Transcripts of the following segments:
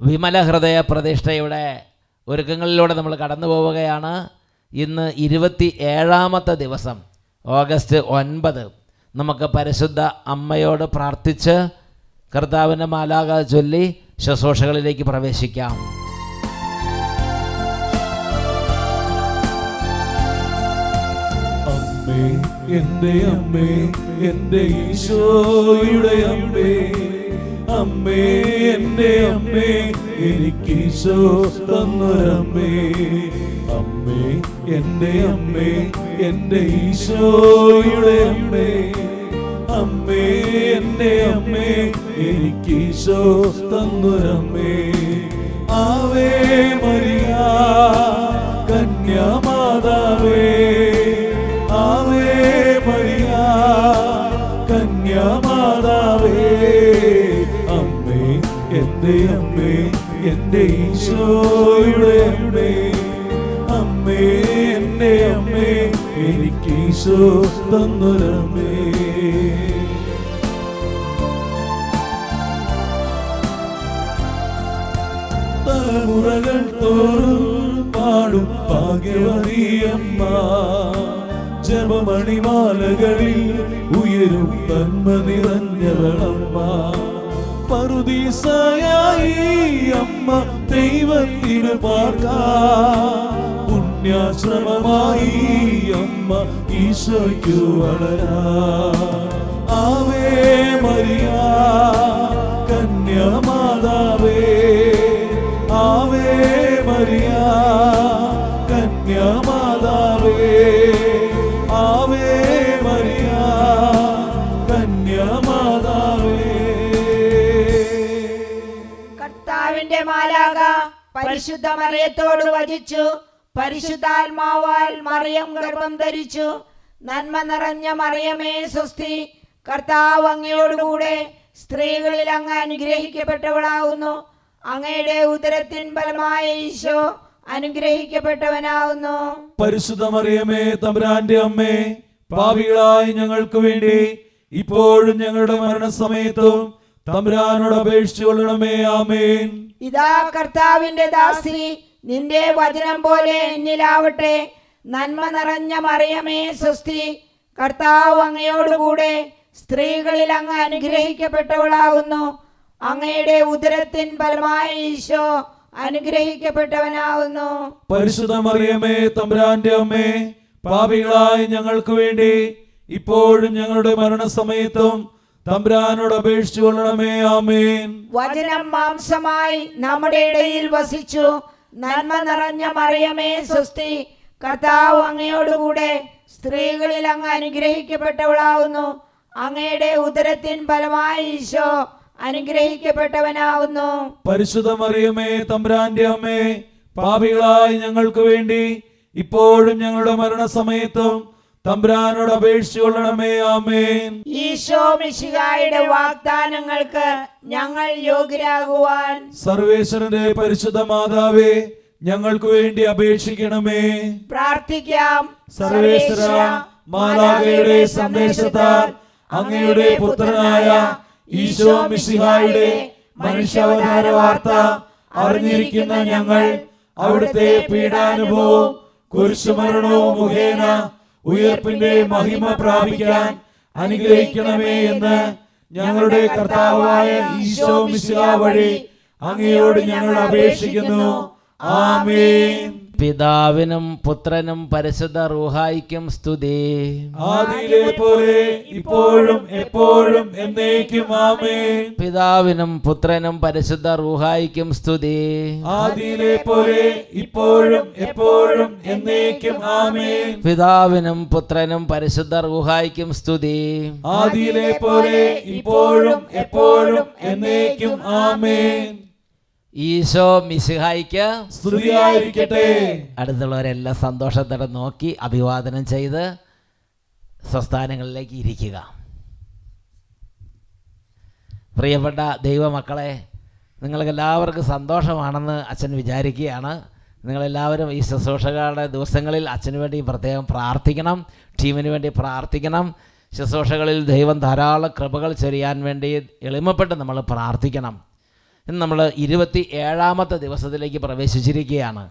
വിമല ഹൃദയ പ്രതിഷ്ഠയുടെ ഒരുക്കങ്ങളിലൂടെ നമ്മൾ കടന്നു പോവുകയാണ്. ഇന്ന് 27ാമത്തെ ദിവസം, ഓഗസ്റ്റ് 9. നമുക്ക് പരിശുദ്ധ അമ്മയോട് പ്രാർത്ഥിച്ച് കർത്താവിൻ്റെ മാലാഖ ചൊല്ലി ശുശ്രൂഷകളിലേക്ക് പ്രവേശിക്കാം. അമ്മേ, എൻ്റെ അമ്മേ, എൻ്റെ ഈശോയുടെ അമ്മേ, അമ്മേ, എൻ്റെ അമ്മേ, എനിക്ക് ഈശോ തന്നൊരമ്മേ. അമ്മേ, എൻ്റെ അമ്മേ, എൻ്റെ ഈശോയുടെ അമ്മേ, അമ്മേ, എൻ്റെ അമ്മേ, എനിക്ക് ഈശോ തന്നൊരമ്മേ. ആവേ മരിയ കന്യാമാതാവേ, ആവേ മരിയ കന്യാമാതാവേ. അമ്മേ, എൻ്റെ അമ്മേ, എൻ്റെ ഈശോയുടെ അമ്മേ, അമ്മേ, എൻ്റെ അമ്മേ, എനിക്ക് ഈശോ തന്നൊരമ്മേ. തലമുറകൾ തോറും പാടും ഭാഗ്യവതിയമ്മ, ജപമണിമാലകളിൽ ഉയരും നന്മ നിറഞ്ഞവളമ്മ. പറുദീസയായി അമ്മ ദൈവത്തിന് പാർക്കാൻ, പുണ്യാശ്രമമായി അമ്മ ഈശോയ്ക്കു വളരാൻ. ആവേ മരിയ കന്യാമാതാവേ, ആവേ മരിയ കന്യാമാതാവേ, ആവേ മരിയ കന്യാമാതാവേ. കർത്താവിന്റെ മാലാഖ പരിശുദ്ധ മറിയത്തോട് വചിച്ചു, പരിശുദ്ധാത്മാവാൽ മറിയം ഗർഭം ധരിച്ചു. നന്മ നിറഞ്ഞ മറിയമേ സ്വസ്തി, കർത്താവ് അങ്ങയോടുകൂടെ സ്ത്രീകളിൽ അങ്ങ് അനുഗ്രഹിക്കപ്പെട്ടവളാവുന്നു. അങ്ങയുടെ ഉദരത്തിൻ ഫലമായ ഈശോ അനുഗ്രഹിക്കപ്പെട്ടവനാവുന്നു. പരിശുദ്ധ മറിയമേ തമ്പുരാന്റെ അമ്മേ, പാപികളായ ഞങ്ങൾക്ക് വേണ്ടി ഇപ്പോഴും ഞങ്ങളുടെ മരണസമയത്തും തമ്പുരാനോട് അപേക്ഷിച്ചു കൊള്ളണമേ. ആമേൻ. ഇതാ കർത്താവിന്റെ ദാസി, നിന്റെ വചനം പോലെ എന്നിലാവട്ടെ. നന്മ നിറഞ്ഞ മറിയമേ സ്വസ്തി, കർത്താവ് അങ്ങയോടുകൂടെ സ്ത്രീകളിൽ അങ്ങ് അനുഗ്രഹിക്കപ്പെട്ടവളാകുന്നു. അങ്ങയുടെ ഉദരത്തിൻ ഫലമായ ഈശോ അനുഗ്രഹിക്കപ്പെട്ടവനാവുന്നു. പരിശുദ്ധ മറിയമേ തമ്പുരാന്റെ അമ്മേ, പാപികളായ ഞങ്ങൾക്ക് വേണ്ടി ഇപ്പോഴും ഞങ്ങളുടെ മരണസമയത്തും തമ്പുരാനോട് അപേക്ഷിച്ചു കൊള്ളണമേ. ആമേൻ. വചനം മാംസമായി നമ്മുടെ ഇടയിൽ വസിച്ചു. നന്മ നിറഞ്ഞ മറിയമേ സ്വസ്തി, കർത്താവ് അങ്ങയോടുകൂടെ സ്ത്രീകളിൽ അങ്ങ് അനുഗ്രഹിക്കപ്പെട്ടവളാവുന്നു. അങ്ങയുടെ ഉദരത്തിൻ ഫലമായ ഈശോ അനുഗ്രഹിക്കപ്പെട്ടവനാവുന്നു. പരിശുദ്ധ മറിയമേ തമ്പുരാന്റെ അമ്മേ, പാപികളായ ഞങ്ങൾക്ക് വേണ്ടി ഇപ്പോഴും ഞങ്ങളുടെ മരണസമയത്തും തമ്പുരാനോട് അപേക്ഷിച്ചു കൊള്ളണമേ. ആമേൻ. ഈശോ മിശിഹായുടെ വാഗ്ദാനങ്ങൾക്ക് ഞങ്ങൾ യോഗ്യരാകുവാൻ സർവേശ്വരന്റെ പരിശുദ്ധ മാതാവേ, ഞങ്ങൾക്ക് വേണ്ടി അപേക്ഷിക്കണമേ. പ്രാർത്ഥിക്കാം. സർവേശ്വര മാലാഖയുടെ സന്ദേശത്താൽ അങ്ങയുടെ പുത്രനായ ഈശോ മിശിഹായുടെ മനുഷ്യാവതാര വാർത്ത അറിഞ്ഞിരിക്കുന്ന ഞങ്ങൾ അവിടുത്തെ പീഡാനുഭവവും കുരിശുമരണവും മുഖേന ഉയർപ്പിന്റെ മഹിമ പ്രാപിക്കാൻ അനുഗ്രഹിക്കണമേ എന്ന് ഞങ്ങളുടെ കർത്താവായ ഈശോ മിശിഹാ വഴി അങ്ങയോട് ഞങ്ങൾ അപേക്ഷിക്കുന്നു. ആമേൻ. പിതാവിനും പുത്രനും പരിശുദ്ധ റൂഹായിക്കും സ്തുതി. ആദിയിലെ പോലെ ഇപ്പോഴും എപ്പോഴും എന്നേക്കും. ആമേൻ. പിതാവിനും പുത്രനും പരിശുദ്ധ റൂഹായിക്കും സ്തുതി. ആദിയിലെ പോലെ ഇപ്പോഴും എപ്പോഴും എന്നേക്കും. ആമേൻ. പിതാവിനും പുത്രനും പരിശുദ്ധ റൂഹായിക്കും സ്തുതി. ആദിയിലെ പോലെ ഇപ്പോഴും എപ്പോഴും എന്നേക്കും. ആമേൻ. ഈശോ മിശിഹായിക്ക് സ്തുതിയായിരിക്കട്ടെ. അടുത്തുള്ളവരെല്ലാം സന്തോഷത്തോടെ നോക്കി അഭിവാദനം ചെയ്ത് സ്വസ്ഥാനങ്ങളിലേക്ക് ഇരിക്കുക. പ്രിയപ്പെട്ട ദൈവമക്കളെ, നിങ്ങൾക്കെല്ലാവർക്കും സന്തോഷമാണെന്ന് അച്ഛൻ വിചാരിക്കുകയാണ്. നിങ്ങളെല്ലാവരും ഈ ശുശ്രൂഷകളുടെ ദിവസങ്ങളിൽ അച്ഛന് വേണ്ടി പ്രത്യേകം പ്രാർത്ഥിക്കണം, ടീമിന് വേണ്ടി പ്രാർത്ഥിക്കണം. ശുശ്രൂഷകളിൽ ദൈവം ധാരാളം കൃപകൾ ചൊരിയാൻ വേണ്ടി എളിമപ്പെട്ട് നമ്മൾ പ്രാർത്ഥിക്കണം. ഇന്ന് നമ്മൾ 27ാമത്തെ ദിവസത്തിലേക്ക് പ്രവേശിച്ചിരിക്കുകയാണ്.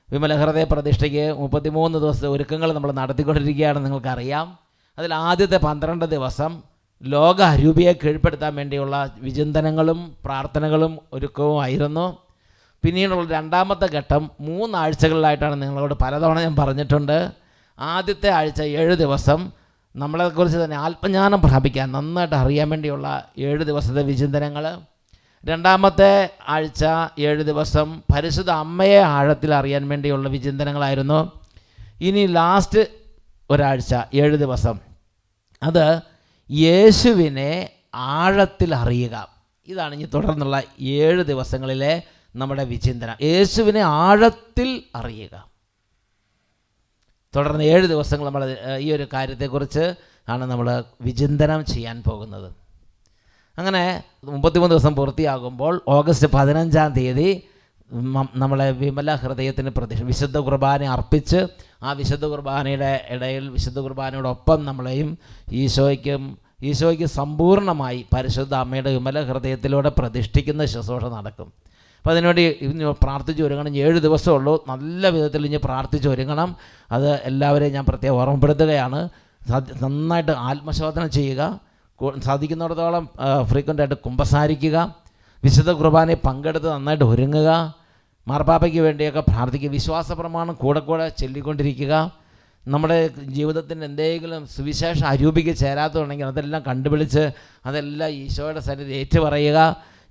വിമലഹൃദയ പ്രതിഷ്ഠയ്ക്ക് 33 ദിവസത്തെ ഒരുക്കങ്ങൾ നമ്മൾ നടത്തിക്കൊണ്ടിരിക്കുകയാണെന്ന് നിങ്ങൾക്കറിയാം. അതിൽ ആദ്യത്തെ 12 ദിവസം ലോക അരൂപിയെ കീഴ്പ്പെടുത്താൻ വേണ്ടിയുള്ള വിചിന്തനങ്ങളും പ്രാർത്ഥനകളും ഒരുക്കവും ആയിരുന്നു. പിന്നീടുള്ള രണ്ടാമത്തെ ഘട്ടം 3 ആഴ്ചകളിലായിട്ടാണ് നിങ്ങളോട് പലതവണ ഞാൻ പറഞ്ഞിട്ടുണ്ട്. ആദ്യത്തെ ആഴ്ച 7 ദിവസം നമ്മളെക്കുറിച്ച് തന്നെ ആത്മജ്ഞാനം പ്രാപിക്കാൻ നന്നായിട്ട് അറിയാൻ വേണ്ടിയുള്ള 7 ദിവസത്തെ വിചിന്തനങ്ങൾ. രണ്ടാമത്തെ ആഴ്ച 7 ദിവസം പരിശുദ്ധ അമ്മയെ ആഴത്തിൽ അറിയാൻ വേണ്ടിയുള്ള വിചിന്തനങ്ങളായിരുന്നു. ഇനി ലാസ്റ്റ് ഒരാഴ്ച 7 ദിവസം അത് യേശുവിനെ ആഴത്തിൽ അറിയുക. ഇതാണ് ഇനി തുടർന്നുള്ള 7 ദിവസങ്ങളിലെ നമ്മുടെ വിചിന്തനം. യേശുവിനെ ആഴത്തിൽ അറിയുക. തുടർന്ന് 7 ദിവസങ്ങൾ നമ്മൾ ഈ ഒരു കാര്യത്തെക്കുറിച്ച് ആണ് നമ്മൾ വിചിന്തനം ചെയ്യാൻ പോകുന്നത്. അങ്ങനെ 33 ദിവസം പൂർത്തിയാകുമ്പോൾ ഓഗസ്റ്റ് 15-ാം തീയതി നമ്മളെ വിമല ഹൃദയത്തിന് വിശുദ്ധ കുർബാന അർപ്പിച്ച് ആ വിശുദ്ധ കുർബാനയുടെ ഇടയിൽ വിശുദ്ധ കുർബാനയോടൊപ്പം നമ്മളെയും ഈശോയ്ക്ക് സമ്പൂർണ്ണമായി പരിശുദ്ധ അമ്മയുടെ വിമല ഹൃദയത്തിലൂടെ പ്രതിഷ്ഠിക്കുന്ന ശുശ്രൂഷ നടക്കും. അപ്പോൾ അതിനുവേണ്ടി ഇനി പ്രാർത്ഥിച്ച് ഒരുങ്ങണം. 7 ദിവസമുള്ളൂ. നല്ല വിധത്തിൽ ഇനി പ്രാർത്ഥിച്ച് ഒരുങ്ങണം. അത് എല്ലാവരെയും ഞാൻ പ്രത്യേകം ഓർമ്മപ്പെടുത്തുകയാണ്. നന്നായിട്ട് ആത്മശോധന ചെയ്യുക. സാധിക്കുന്നിടത്തോളം ഫ്രീക്വൻ്റായിട്ട് കുമ്പസാരിക്കുക. വിശുദ്ധ കുർബാനയിൽ പങ്കെടുത്ത് നന്നായിട്ട് ഒരുങ്ങുക. മാർപ്പാപ്പയ്ക്ക് വേണ്ടിയൊക്കെ പ്രാർത്ഥിക്കുക. വിശ്വാസ പ്രമാണം കൂടെ ചൊല്ലിക്കൊണ്ടിരിക്കുക. നമ്മുടെ ജീവിതത്തിൻ്റെ എന്തെങ്കിലും സുവിശേഷ അരൂപിക്ക് ചേരാത്തതുണ്ടെങ്കിൽ അതെല്ലാം കണ്ടുപിടിച്ച് അതെല്ലാം ഈശോയുടെ സന്നിധി ഏറ്റുപറയുക.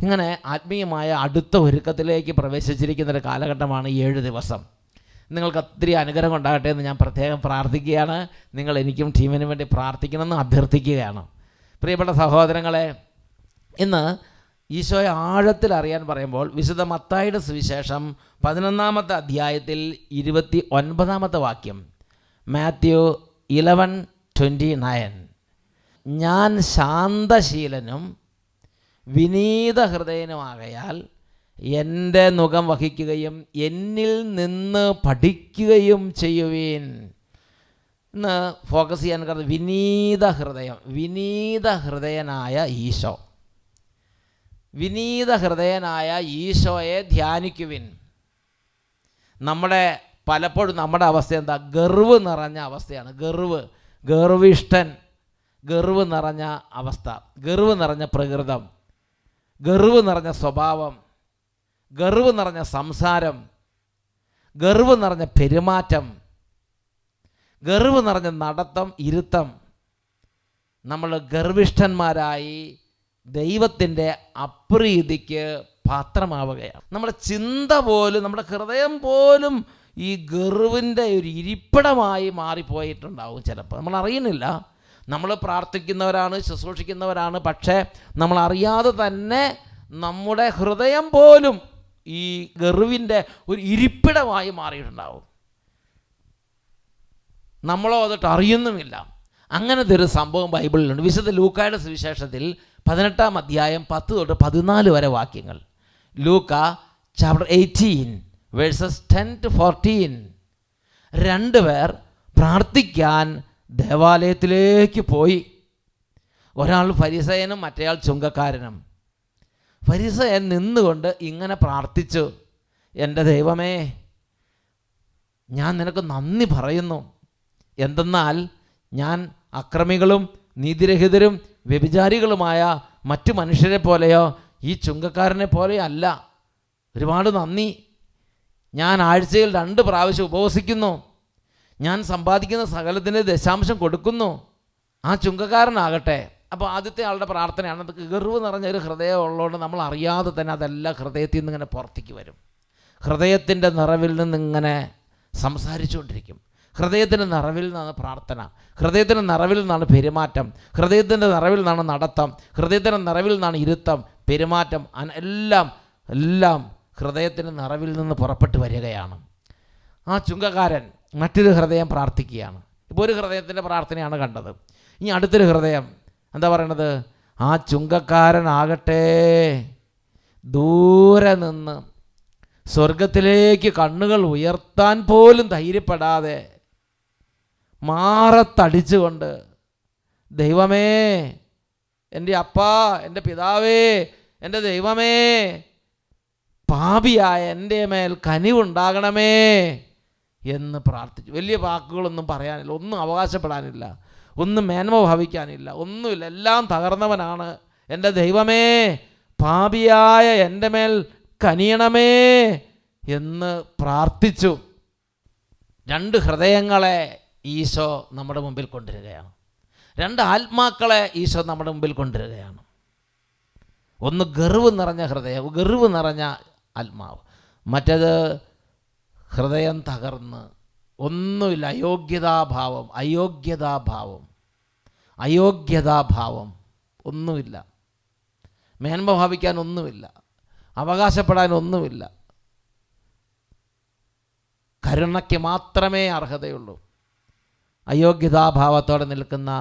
ഇങ്ങനെ ആത്മീയമായ അടുത്ത ഒരുക്കത്തിലേക്ക് പ്രവേശിച്ചിരിക്കുന്നൊരു കാലഘട്ടമാണ് 7 ദിവസം. നിങ്ങൾക്ക് ഒത്തിരി അനുഗ്രഹം ഉണ്ടാകട്ടെ എന്ന് ഞാൻ പ്രത്യേകം പ്രാർത്ഥിക്കുകയാണ്. നിങ്ങൾ എനിക്കും ടീമിനും വേണ്ടി പ്രാർത്ഥിക്കണമെന്ന് അഭ്യർത്ഥിക്കുകയാണ്. പ്രിയപ്പെട്ട സഹോദരങ്ങളെ, ഇന്ന് ഈശോയെ ആഴത്തിൽ അറിയാൻ പറയുമ്പോൾ വിശുദ്ധ മത്തായിയുടെ സുവിശേഷം 11-ാമത്തെ അധ്യായത്തിൽ 29-ാമത്തെ വാക്യം, മാത്യു 11:29, ഞാൻ ശാന്തശീലനും വിനീത ഹൃദയനുമാകയാൽ എൻ്റെ നുകം വഹിക്കുകയും എന്നിൽ നിന്ന് പഠിക്കുകയും ചെയ്യുവീൻ. ഇന്ന് ഫോക്കസ് ചെയ്യാൻ കാരണം വിനീത ഹൃദയനായ ഈശോ. വിനീത ഹൃദയനായ ഈശോയെ ധ്യാനിക്കുവിൻ. പലപ്പോഴും നമ്മുടെ അവസ്ഥ എന്താ? ഗർവ് നിറഞ്ഞ അവസ്ഥയാണ്. ഗർവിഷ്ഠൻ, ഗർവ് നിറഞ്ഞ അവസ്ഥ, ഗർവ് നിറഞ്ഞ പ്രകൃതം, ഗർവ് നിറഞ്ഞ സ്വഭാവം, ഗർവ് നിറഞ്ഞ സംസാരം, ഗർവ് നിറഞ്ഞ പെരുമാറ്റം, ഗർവ് നിറഞ്ഞ നടത്തം, ഇരുത്തം. നമ്മൾ ഗർവിഷ്ഠന്മാരായി ദൈവത്തിൻ്റെ അപ്രീതിക്ക് പാത്രമാവുകയാണ്. നമ്മുടെ ചിന്ത പോലും, നമ്മുടെ ഹൃദയം പോലും ഈ ഗർവിൻ്റെ ഒരു ഇരിപ്പിടമായി മാറിപ്പോയിട്ടുണ്ടാവും. ചിലപ്പോൾ നമ്മൾ അറിയുന്നില്ല. നമ്മൾ പ്രാർത്ഥിക്കുന്നവരാണ്, ശുശ്രൂഷിക്കുന്നവരാണ്, പക്ഷേ നമ്മളറിയാതെ തന്നെ നമ്മുടെ ഹൃദയം പോലും ഈ ഗർവിൻ്റെ ഒരു ഇരിപ്പിടമായി മാറിയിട്ടുണ്ടാവും. നമ്മളോ അതിട്ട് അറിയുന്നുമില്ല. അങ്ങനത്തെ ഒരു സംഭവം ബൈബിളിലുണ്ട്. വിശുദ്ധ ലൂക്കായുടെ സുവിശേഷത്തിൽ 18-ാം അധ്യായം 10 തൊട്ട് 14 വരെ വാക്യങ്ങൾ. ലൂക്ക ചാപ്റ്റർ 18 വേഴ്സസ് 10 to 14. 2 പേർ പ്രാർത്ഥിക്കാൻ ദേവാലയത്തിലേക്ക് പോയി. ഒരാൾ ഫരിസയനും മറ്റേയാൾ ചുങ്കക്കാരനും. ഫരിസയൻ നിന്നുകൊണ്ട് ഇങ്ങനെ പ്രാർത്ഥിച്ചു, എൻ്റെ ദൈവമേ, ഞാൻ നിനക്ക് നന്ദി പറയുന്നു. എന്തെന്നാൽ ഞാൻ അക്രമികളും നീതിരഹിതരും വ്യഭിചാരികളുമായ മറ്റു മനുഷ്യരെ പോലെയോ ഈ ചുങ്കക്കാരനെ പോലെയോ അല്ല. ഒരുപാട് നന്ദി. ഞാൻ ആഴ്ചയിൽ 2 പ്രാവശ്യം ഉപവസിക്കുന്നു. ഞാൻ സമ്പാദിക്കുന്ന സകലത്തിൻ്റെ ദശാംശം കൊടുക്കുന്നു. ആ ചുങ്കക്കാരനാകട്ടെ. അപ്പോൾ ആദ്യത്തെ ആളുടെ പ്രാർത്ഥനയാണ്. അത് ഗർവ് നിറഞ്ഞൊരു ഹൃദയം ഉള്ളതുകൊണ്ട് നമ്മൾ അറിയാതെ തന്നെ അതെല്ലാം ഹൃദയത്തിൽ നിന്ന് ഇങ്ങനെ പുറത്തേക്ക് വരും. ഹൃദയത്തിൻ്റെ നിറവിൽ നിന്നിങ്ങനെ സംസാരിച്ചുകൊണ്ടിരിക്കും. ഹൃദയത്തിൻ്റെ നിറവിൽ നിന്നാണ് പ്രാർത്ഥന, ഹൃദയത്തിൻ്റെ നിറവിൽ നിന്നാണ് പെരുമാറ്റം, ഹൃദയത്തിൻ്റെ നിറവിൽ നിന്നാണ് നടത്തം, ഹൃദയത്തിൻ്റെ നിറവിൽ നിന്നാണ് ഇരുത്തം, പെരുമാറ്റം, എല്ലാം ഹൃദയത്തിൻ്റെ നിറവിൽ നിന്ന് പുറപ്പെട്ട് വരികയാണ്. ആ ചുങ്കക്കാരൻ മറ്റൊരു ഹൃദയം പ്രാർത്ഥിക്കുകയാണ്. ഇപ്പോൾ ഒരു ഹൃദയത്തിൻ്റെ പ്രാർത്ഥനയാണ് കണ്ടത്. ഇനി അടുത്തൊരു ഹൃദയം എന്താ പറയണത്? ആ ചുങ്കക്കാരനാകട്ടെ ദൂരെ നിന്ന് സ്വർഗത്തിലേക്ക് കണ്ണുകൾ ഉയർത്താൻ പോലും ധൈര്യപ്പെടാതെ മാറത്തടിച്ചുകൊണ്ട്, ദൈവമേ, എൻ്റെ അപ്പാ, എൻ്റെ പിതാവേ, എൻ്റെ ദൈവമേ, പാപിയായ എൻ്റെ മേൽ കനിവുണ്ടാകണമേ എന്ന് പ്രാർത്ഥിച്ചു. വലിയ വാക്കുകളൊന്നും പറയാനില്ല, ഒന്നും അവകാശപ്പെടാനില്ല, ഒന്നും മേന്മ ഭാവിക്കാനില്ല, ഒന്നുമില്ല. എല്ലാം തകർന്നവനാണ്. എൻ്റെ ദൈവമേ, പാപിയായ എൻ്റെ മേൽ കനിയണമേ എന്ന് പ്രാർത്ഥിച്ചു. 2 ഹൃദയങ്ങളെ ഈശോ നമ്മുടെ മുമ്പിൽ കൊണ്ടുവരികയാണ്. 2 ആത്മാക്കളെ ഈശോ നമ്മുടെ മുമ്പിൽ കൊണ്ടുവരികയാണ്. ഒന്ന് ഗർവ് നിറഞ്ഞ ഹൃദയം, ഗർവ് നിറഞ്ഞ ആത്മാവ്. മറ്റേത് ഹൃദയം തകർന്ന് ഒന്നുമില്ല, അയോഗ്യതാഭാവം ഒന്നുമില്ല, മേന്മ ഭാവിക്കാൻ ഒന്നുമില്ല, അവകാശപ്പെടാൻ ഒന്നുമില്ല. കരുണയ്ക്ക് മാത്രമേ അർഹതയുള്ളൂ. അയോഗ്യതാഭാവത്തോടെ നിൽക്കുന്ന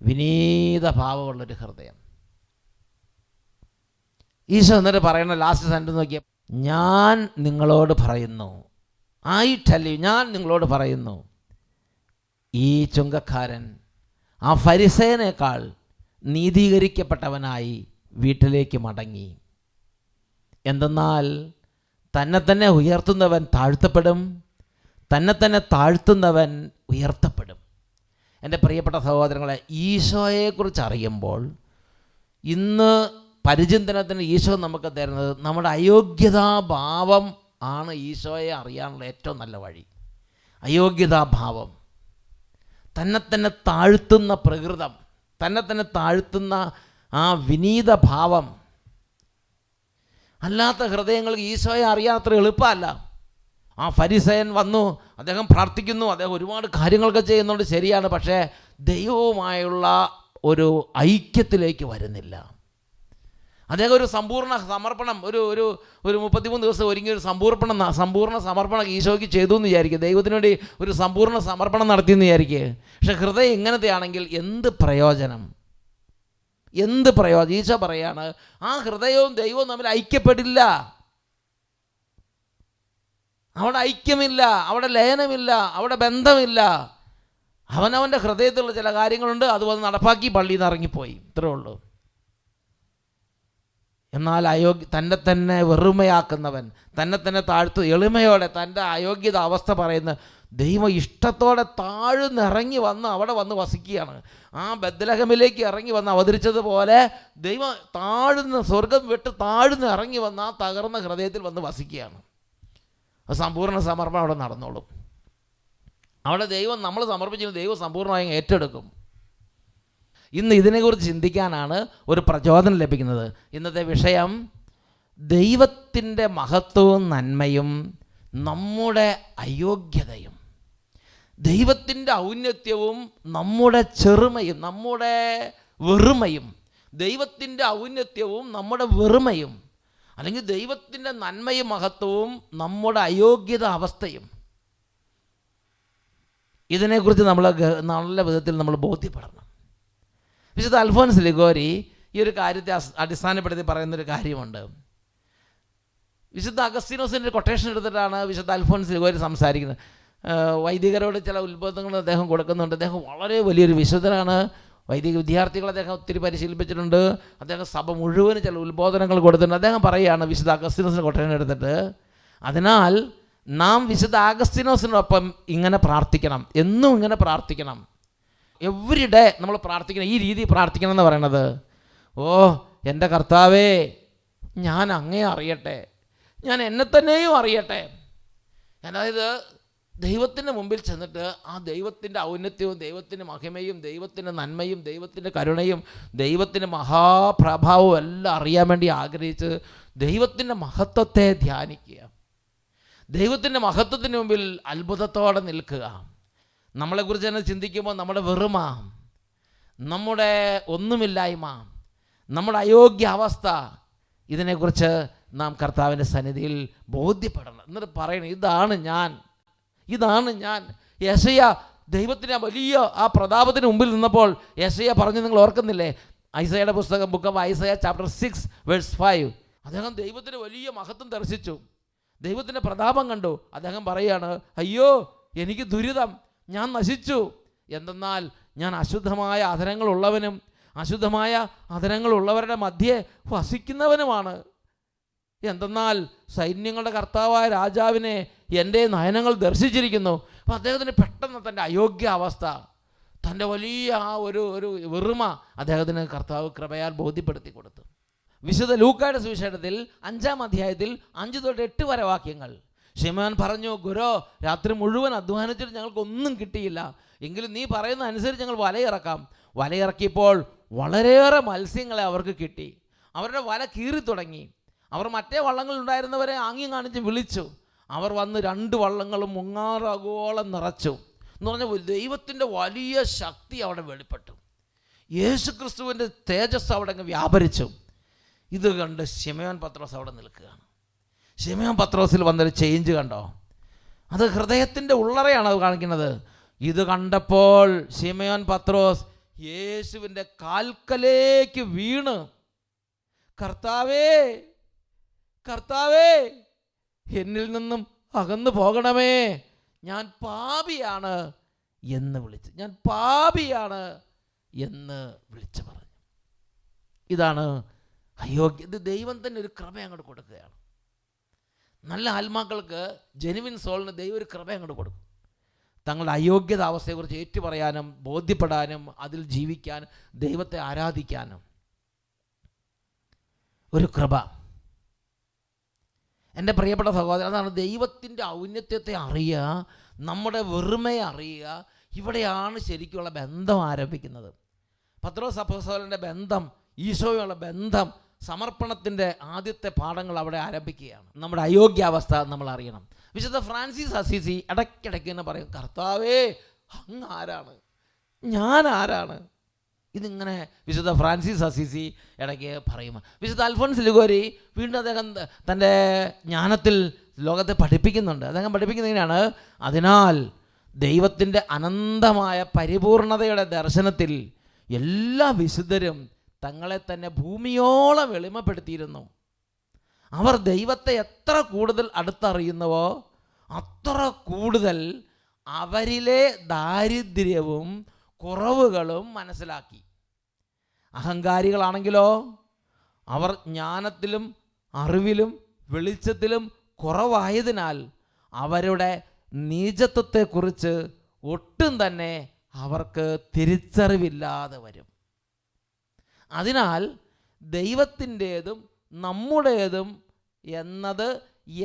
വിനീതഭാവമുള്ളൊരു ഹൃദയം. ഈശോ എന്നിട്ട് പറയുന്ന ലാസ്റ്റ് സെൻറ്റൻസ് നോക്കിയ, ഞാൻ നിങ്ങളോട് പറയുന്നു, ഞാൻ നിങ്ങളോട് പറയുന്നു, ഈ ചുങ്കക്കാരൻ ആ ഫരിസേനേക്കാൾ നീതീകരിക്കപ്പെട്ടവനായി വീട്ടിലേക്ക് മടങ്ങി. എന്തെന്നാൽ തന്നെ ഉയർത്തുന്നവൻ താഴ്ത്തപ്പെടും, തന്നെ താഴ്ത്തുന്നവൻ ഉയർത്തപ്പെടും. എൻ്റെ പ്രിയപ്പെട്ട സഹോദരങ്ങളെ, ഈശോയെക്കുറിച്ച് അറിയുമ്പോൾ ഇന്ന് പരിചിന്തനത്തിന് ഈശോ നമുക്ക് തരുന്നത് നമ്മുടെ അയോഗ്യതാഭാവം ആണ്. ഈശോയെ അറിയാനുള്ള ഏറ്റവും നല്ല വഴി അയോഗ്യതാഭാവം, തന്നെ താഴ്ത്തുന്ന പ്രകൃതം, തന്നെ താഴ്ത്തുന്ന ആ വിനീത ഭാവം. അല്ലാത്ത ഹൃദയങ്ങൾക്ക് ഈശോയെ അറിയാൻ അത്ര എളുപ്പമല്ല. ആ ഫരിസയൻ വന്നു, അദ്ദേഹം പ്രാർത്ഥിക്കുന്നു, അദ്ദേഹം ഒരുപാട് കാര്യങ്ങളൊക്കെ ചെയ്യുന്നുണ്ട്, ശരിയാണ്. പക്ഷേ ദൈവവുമായുള്ള ഒരു ഐക്യത്തിലേക്ക് വരുന്നില്ല. അദ്ദേഹം ഒരു സമ്പൂർണ്ണ സമർപ്പണം, ഒരു 33 ദിവസം ഒരുങ്ങി ഒരു സമ്പൂർണ്ണ സമർപ്പണം ഈശോയ്ക്ക് ചെയ്തു എന്ന് വിചാരിക്കുക, ദൈവത്തിന് വേണ്ടി ഒരു സമ്പൂർണ്ണ സമർപ്പണം നടത്തിയെന്ന് വിചാരിക്കുക. പക്ഷെ ഹൃദയം ഇങ്ങനത്തെ ആണെങ്കിൽ എന്ത് പ്രയോജനം? ഈശോ പറയാണ്, ആ ഹൃദയവും ദൈവവും തമ്മിൽ ഐക്യപ്പെടില്ല. അവിടെ ഐക്യമില്ല, അവിടെ ലയനമില്ല, അവിടെ ബന്ധമില്ല. അവനവൻ്റെ ഹൃദയത്തിലുള്ള ചില കാര്യങ്ങളുണ്ട്, അതുപോലെ നടപ്പാക്കി പള്ളിയിൽ നിന്ന് ഇറങ്ങിപ്പോയി, ഇത്രേ ഉള്ളൂ. എന്നാൽ തന്നെ വെറുമയാക്കുന്നവൻ, തന്നെ എളിമയോടെ തൻ്റെ അയോഗ്യത അവസ്ഥ പറയുന്ന ദൈവം ഇഷ്ടത്തോടെ താഴ്ന്നിറങ്ങി വന്ന് അവിടെ വന്ന് വസിക്കുകയാണ്. ആ ബത്ലഹേമിലേക്ക് ഇറങ്ങി വന്ന് അവതരിച്ചതുപോലെ ദൈവം സ്വർഗം വിട്ട് താഴ്ന്ന് ഇറങ്ങി വന്ന് ആ തകർന്ന ഹൃദയത്തിൽ വന്ന് വസിക്കുകയാണ്. സമ്പൂർണ്ണ സമർപ്പണം അവിടെ നടന്നോളും. അവിടെ ദൈവം നമ്മൾ സമർപ്പിച്ചിരുന്ന ദൈവം സമ്പൂർണ്ണമായും ഏറ്റെടുക്കും. ഇന്ന് ഇതിനെക്കുറിച്ച് ചിന്തിക്കാനാണ് ഒരു പ്രചോദനം ലഭിക്കുന്നത്. ഇന്നത്തെ വിഷയം ദൈവത്തിൻ്റെ മഹത്വവും നന്മയും നമ്മുടെ അയോഗ്യതയും, ദൈവത്തിൻ്റെ ഔന്നത്യവും നമ്മുടെ ചെറുമയും നമ്മുടെ വെറുമയും, ദൈവത്തിൻ്റെ ഔന്നത്യവും നമ്മുടെ വെറുമയും, അല്ലെങ്കിൽ ദൈവത്തിൻ്റെ നന്മയും മഹത്വവും നമ്മുടെ അയോഗ്യത അവസ്ഥയും. ഇതിനെക്കുറിച്ച് നമ്മൾ നല്ല വിധത്തിൽ നമ്മൾ ബോധ്യപ്പെടണം. വിശുദ്ധ അൽഫോൻസ് ലിഗോരി ഈ ഒരു കാര്യത്തെ അടിസ്ഥാനപ്പെടുത്തി പറയുന്നൊരു കാര്യമുണ്ട്. വിശുദ്ധ അഗസ്തീനോസിൻ്റെ കൊട്ടേഷൻ എടുത്തിട്ടാണ് വിശുദ്ധ അൽഫോൻസ് ലിഗോരി സംസാരിക്കുന്നത്. വൈദികരോട് ചില ഉത്ബോധങ്ങൾ അദ്ദേഹം കൊടുക്കുന്നുണ്ട്. അദ്ദേഹം വളരെ വലിയൊരു വിശുദ്ധനാണ്. വൈദിക വിദ്യാർത്ഥികളെ അദ്ദേഹം ഒത്തിരി പരിശീലിപ്പിച്ചിട്ടുണ്ട്. അദ്ദേഹം സഭ മുഴുവനും ചില ഉത്ബോധനങ്ങൾ കൊടുത്തിട്ടുണ്ട്. അദ്ദേഹം പറയുകയാണ് വിശുദ്ധ അഗസ്തീനോസിൻ്റെ കൊട്ടേഷൻ എടുത്തിട്ട്, അതിനാൽ നാം വിശുദ്ധ അഗസ്തീനോസിനൊപ്പം ഇങ്ങനെ പ്രാർത്ഥിക്കണം, എന്നും ഇങ്ങനെ പ്രാർത്ഥിക്കണം. എവറി ഡേ നമ്മൾ പ്രാർത്ഥിക്കണം, ഈ രീതി പ്രാർത്ഥിക്കണം എന്ന് പറയണത്. ഓ എൻ്റെ കർത്താവേ, ഞാൻ അങ്ങേ അറിയട്ടെ, ഞാൻ എന്നെ തന്നെയും അറിയട്ടെ. അതായത് ദൈവത്തിൻ്റെ മുമ്പിൽ ചെന്നിട്ട് ആ ദൈവത്തിൻ്റെ ഔന്നത്യവും ദൈവത്തിൻ്റെ മഹിമയും ദൈവത്തിൻ്റെ നന്മയും ദൈവത്തിൻ്റെ കരുണയും ദൈവത്തിൻ്റെ മഹാപ്രഭാവവും എല്ലാം അറിയാൻ വേണ്ടി ആഗ്രഹിച്ച് ദൈവത്തിൻ്റെ മഹത്വത്തെ ധ്യാനിക്കുക, ദൈവത്തിൻ്റെ മഹത്വത്തിന് മുമ്പിൽ അത്ഭുതത്തോടെ നിൽക്കുക. നമ്മളെക്കുറിച്ച് തന്നെ ചിന്തിക്കുമ്പോൾ നമ്മുടെ വെറുമ, നമ്മുടെ ഒന്നുമില്ലായ്മ, നമ്മുടെ അയോഗ്യ അവസ്ഥ, ഇതിനെക്കുറിച്ച് നാം കർത്താവിൻ്റെ സന്നിധിയിൽ ബോധ്യപ്പെടണം. എന്നിട്ട് പറയണം, ഇതാണ് ഞാൻ. യെശയ്യ ദൈവത്തിൻ്റെ വലിയ ആ പ്രതാപത്തിന് മുമ്പിൽ നിന്നപ്പോൾ യെശയ്യ പറഞ്ഞു, നിങ്ങൾ ഓർക്കുന്നില്ലേ? ഐസയുടെ പുസ്തകം, book of Isaiah chapter 6 verse 5. അദ്ദേഹം ദൈവത്തിൻ്റെ വലിയ മഹത്വം ദർശിച്ചു, ദൈവത്തിൻ്റെ പ്രതാപം കണ്ടു. അദ്ദേഹം പറയുകയാണ്, അയ്യോ എനിക്ക് ദുരിതം, ഞാൻ നശിച്ചു. എന്തെന്നാൽ ഞാൻ അശുദ്ധമായ അധരങ്ങളുള്ളവനും അശുദ്ധമായ അധരങ്ങളുള്ളവരുടെ മധ്യേ വസിക്കുന്നവനുമാണ്. എന്തെന്നാൽ സൈന്യങ്ങളുടെ കർത്താവായ രാജാവിനെ എൻ്റെ നയനങ്ങൾ ദർശിച്ചിരിക്കുന്നു. അപ്പം അദ്ദേഹത്തിന് പെട്ടെന്ന് തൻ്റെ അയോഗ്യാവസ്ഥ, തൻ്റെ വലിയ ആ ഒരു വെറുമ അദ്ദേഹത്തിന് കർത്താവ് കൃപയാൽ ബോധ്യപ്പെടുത്തി കൊടുത്തു. വിശുദ്ധ ലൂക്കായുടെ സുവിശേഷത്തിൽ 5-ാം അധ്യായത്തിൽ 5 തൊട്ട് 8 വരെ വാക്യങ്ങൾ. ശിമോൻ പറഞ്ഞു, ഗുരോ, രാത്രി മുഴുവൻ അധ്വാനിച്ചിട്ട് ഞങ്ങൾക്കൊന്നും കിട്ടിയില്ല. എങ്കിലും നീ പറയുന്ന അനുസരിച്ച് ഞങ്ങൾ വലയിറക്കാം. വലയിറക്കിയപ്പോൾ വളരെയേറെ മത്സ്യങ്ങളെ അവർക്ക് കിട്ടി. അവരുടെ വല കീറി തുടങ്ങി. അവർ മറ്റേ വള്ളങ്ങളുണ്ടായിരുന്നവരെ ആംഗ്യം കാണിച്ച് വിളിച്ചു. അവർ വന്ന് 2 വള്ളങ്ങളും മുങ്ങാറാകോളം നിറച്ചു എന്ന് പറഞ്ഞാൽ ദൈവത്തിൻ്റെ വലിയ ശക്തി അവിടെ വെളിപ്പെട്ടു. യേശു ക്രിസ്തുവിൻ്റെ തേജസ് അവിടെ അങ്ങ് വ്യാപരിച്ചു. ഇത് കണ്ട് ശിമയോൻ പത്രോസ് അവിടെ നിൽക്കുകയാണ്. ശിമയോൻ പത്രോസിൽ വന്നൊരു ചേഞ്ച് കണ്ടോ? അത് ഹൃദയത്തിൻ്റെ ഉള്ളറയാണ് അത് കാണിക്കുന്നത്. ഇത് കണ്ടപ്പോൾ ശിമയോൻ പത്രോസ് യേശുവിൻ്റെ കാൽക്കലേക്ക് വീണ്, കർത്താവേ, കർത്താവേ, എന്നിൽ നിന്നും അകന്നു പോകണമേ, ഞാൻ പാപിയാണ് എന്ന് വിളിച്ചു. ഞാൻ പാപിയാണ് എന്ന് വിളിച്ചു പറഞ്ഞു. ഇതാണ് അയോഗ്യ. ഇത് ദൈവം തന്നെ ഒരു കൃപ അങ്ങോട്ട് കൊടുക്കുകയാണ്. നല്ല ആത്മാക്കൾക്ക്, ജെനുവിൻ സോളിന് ദൈവം ഒരു കൃപ അങ്ങോട്ട് കൊടുക്കും. തങ്ങളുടെ അയോഗ്യത അവസ്ഥയെക്കുറിച്ച് ഏറ്റുപറയാനും ബോധ്യപ്പെടാനും അതിൽ ജീവിക്കാനും ദൈവത്തെ ആരാധിക്കാനും ഒരു കൃപ. എൻ്റെ പ്രിയപ്പെട്ട സഹോദരൻ, അതാണ് ദൈവത്തിൻ്റെ ഔന്നത്യത്തെ അറിയുക, നമ്മുടെ വെറുമയെ അറിയുക. ഇവിടെയാണ് ശരിക്കുള്ള ബന്ധം ആരംഭിക്കുന്നത്. പത്രോസ് അപ്പോസ്തലൻ്റെ ബന്ധം, ഈശോയുള്ള ബന്ധം, സമർപ്പണത്തിൻ്റെ ആദ്യത്തെ പാഠങ്ങൾ അവിടെ ആരംഭിക്കുകയാണ്. നമ്മുടെ അയോഗ്യാവസ്ഥ നമ്മൾ അറിയണം. വിശുദ്ധ ഫ്രാൻസിസ് അസീസി ഇടയ്ക്കിടയ്ക്ക് എന്ന് പറയും, കർത്താവേ, അങ്ങ് ആരാണ്, ഞാൻ ആരാണ്? ഇതിങ്ങനെ വിശുദ്ധ ഫ്രാൻസിസ് അസീസി ഇടയ്ക്ക് പറയും. വിശുദ്ധ അൽഫോൻസ് ലിഗോരി വീണ്ടും അദ്ദേഹം തൻ്റെ ജ്ഞാനത്തിൽ ലോകത്തെ പഠിപ്പിക്കുന്നുണ്ട്. അദ്ദേഹം പഠിപ്പിക്കുന്നത് ഇങ്ങനെയാണ്: അതിനാൽ ദൈവത്തിൻ്റെ അനന്തമായ പരിപൂർണതയുടെ ദർശനത്തിൽ എല്ലാ വിശുദ്ധരും തങ്ങളെ തന്നെ ഭൂമിയോളം എളിമപ്പെടുത്തിയിരുന്നു. അവർ ദൈവത്തെ എത്ര കൂടുതൽ അടുത്തറിയുന്നുവോ അത്ര കൂടുതൽ അവരിലെ ദാരിദ്ര്യവും കുറവുകളും മനസ്സിലാക്കി. അഹങ്കാരികളാണെങ്കിലോ അവർ ജ്ഞാനത്തിലും അറിവിലും വെളിച്ചത്തിലും കുറവായതിനാൽ അവരുടെ നീചത്വത്തെക്കുറിച്ച് ഒട്ടും തന്നെ അവർക്ക് തിരിച്ചറിവില്ലാതെ വരും. അതിനാൽ ദൈവത്തിൻ്റേതും നമ്മുടേതും എന്നത്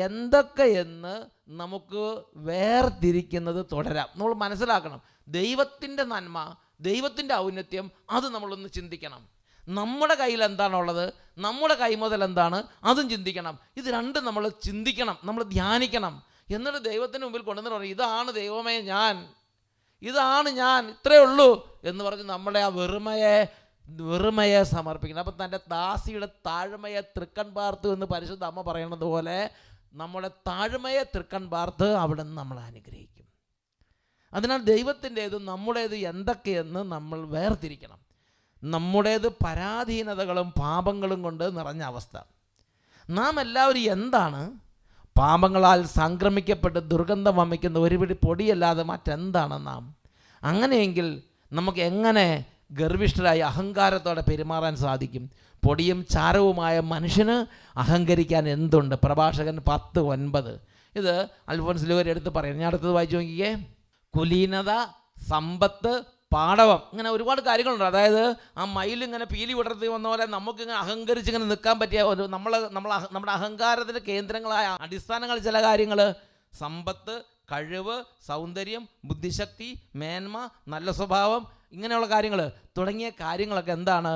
എന്തൊക്കെയെന്ന് നമുക്ക് വേർതിരിക്കുന്നത് തുടരാം. നമ്മൾ മനസ്സിലാക്കണം, ദൈവത്തിൻ്റെ നന്മ, ദൈവത്തിൻ്റെ ഔന്നത്യം, അത് നമ്മളൊന്ന് ചിന്തിക്കണം. നമ്മുടെ കയ്യിൽ എന്താണുള്ളത്, നമ്മുടെ കൈമുതൽ എന്താണ്, അതും ചിന്തിക്കണം. ഇത് രണ്ടും നമ്മൾ ചിന്തിക്കണം, നമ്മൾ ധ്യാനിക്കണം. എന്നിട്ട് ദൈവത്തിന് മുമ്പിൽ കൊണ്ടുവന്ന് പറയും, ഇതാണ് ദൈവമേ ഞാൻ, ഇതാണ് ഞാൻ, ഇത്രയേ ഉള്ളൂ എന്ന് പറഞ്ഞ് നമ്മുടെ ആ വെറുമയെ സമർപ്പിക്കണം. അപ്പം തൻ്റെ ദാസിയുടെ താഴ്മയെ തൃക്കൺ പാർത്തു എന്ന് പരിശുദ്ധ അമ്മ പറയുന്നത് പോലെ നമ്മുടെ താഴ്മയെ തൃക്കൺ പാർത്ത് അവിടെ നിന്ന് നമ്മൾ അനുഗ്രഹിക്കും. അതിനാൽ ദൈവത്തിൻ്റേതും നമ്മുടേത് എന്തൊക്കെയെന്ന് നമ്മൾ വേർതിരിക്കണം. നമ്മുടേത് പരാധീനതകളും പാപങ്ങളും കൊണ്ട് നിറഞ്ഞ അവസ്ഥ. നാം എല്ലാവരും എന്താണ്? പാപങ്ങളാൽ സംക്രമിക്കപ്പെട്ട് ദുർഗന്ധം വമിക്കുന്ന ഒരു പിടി പൊടിയല്ലാതെ മറ്റെന്താണ് നാം? അങ്ങനെയെങ്കിൽ നമുക്ക് എങ്ങനെ ഗർവിഷ്ഠരായി അഹങ്കാരത്തോടെ പെരുമാറാൻ സാധിക്കും? പൊടിയും ചാരവുമായ മനുഷ്യന് അഹങ്കരിക്കാൻ എന്തുണ്ട്? പ്രഭാഷകൻ 10:9. ഇത് അൽഫോൻസ് ലിഗോരി എടുത്ത് പറയും. ഞാൻ അടുത്തത് വായിച്ചു നോക്കിക്കേ. കുലീനത, സമ്പത്ത്, പാടവം, ഇങ്ങനെ ഒരുപാട് കാര്യങ്ങളുണ്ട്. അതായത് ആ മയിലിങ്ങനെ പീലി വിടർത്തി വന്ന പോലെ നമുക്കിങ്ങനെ അഹങ്കരിച്ചിങ്ങനെ നിൽക്കാൻ പറ്റിയ ഒരു നമ്മുടെ അഹങ്കാരത്തിൻ്റെ കേന്ദ്രങ്ങളായ അടിസ്ഥാനങ്ങൾ ചില കാര്യങ്ങൾ: സമ്പത്ത്, കഴിവ്, സൗന്ദര്യം, ബുദ്ധിശക്തി, മേന്മ, നല്ല സ്വഭാവം, ഇങ്ങനെയുള്ള കാര്യങ്ങൾ തുടങ്ങിയ കാര്യങ്ങളൊക്കെ എന്താണ്?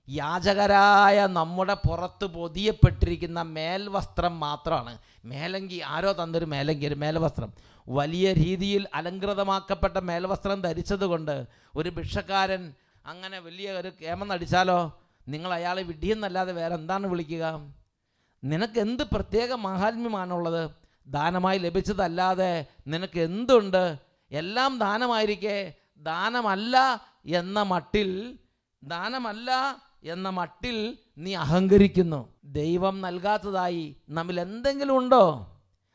യാചകരായ നമ്മുടെ പുറത്ത് പൊതിയപ്പെട്ടിരിക്കുന്ന മേൽവസ്ത്രം മാത്രമാണ്. മേലങ്കി, ആരോ തന്നൊരു മേലങ്കി, ഒരു മേൽവസ്ത്രം, വലിയ രീതിയിൽ അലങ്കൃതമാക്കപ്പെട്ട മേൽവസ്ത്രം ധരിച്ചതുകൊണ്ട് ഒരു ഭിക്ഷക്കാരൻ അങ്ങനെ വലിയ ഒരു കേമം നടിച്ചാലോ നിങ്ങൾ അയാളെ വിഡ്ഢിയെന്നല്ലാതെ വേറെ എന്താണ് വിളിക്കുക? നിനക്ക് എന്ത് പ്രത്യേക മഹാത്മ്യമാണുള്ളത്? ദാനമായി ലഭിച്ചതല്ലാതെ നിനക്ക് എന്തുണ്ട്? എല്ലാം ദാനമായിരിക്കെ ദാനമല്ല എന്ന മട്ടിൽ നീ അഹങ്കരിക്കുന്നു. ദൈവം നൽകാത്തതായി നമ്മിൽ എന്തെങ്കിലും ഉണ്ടോ?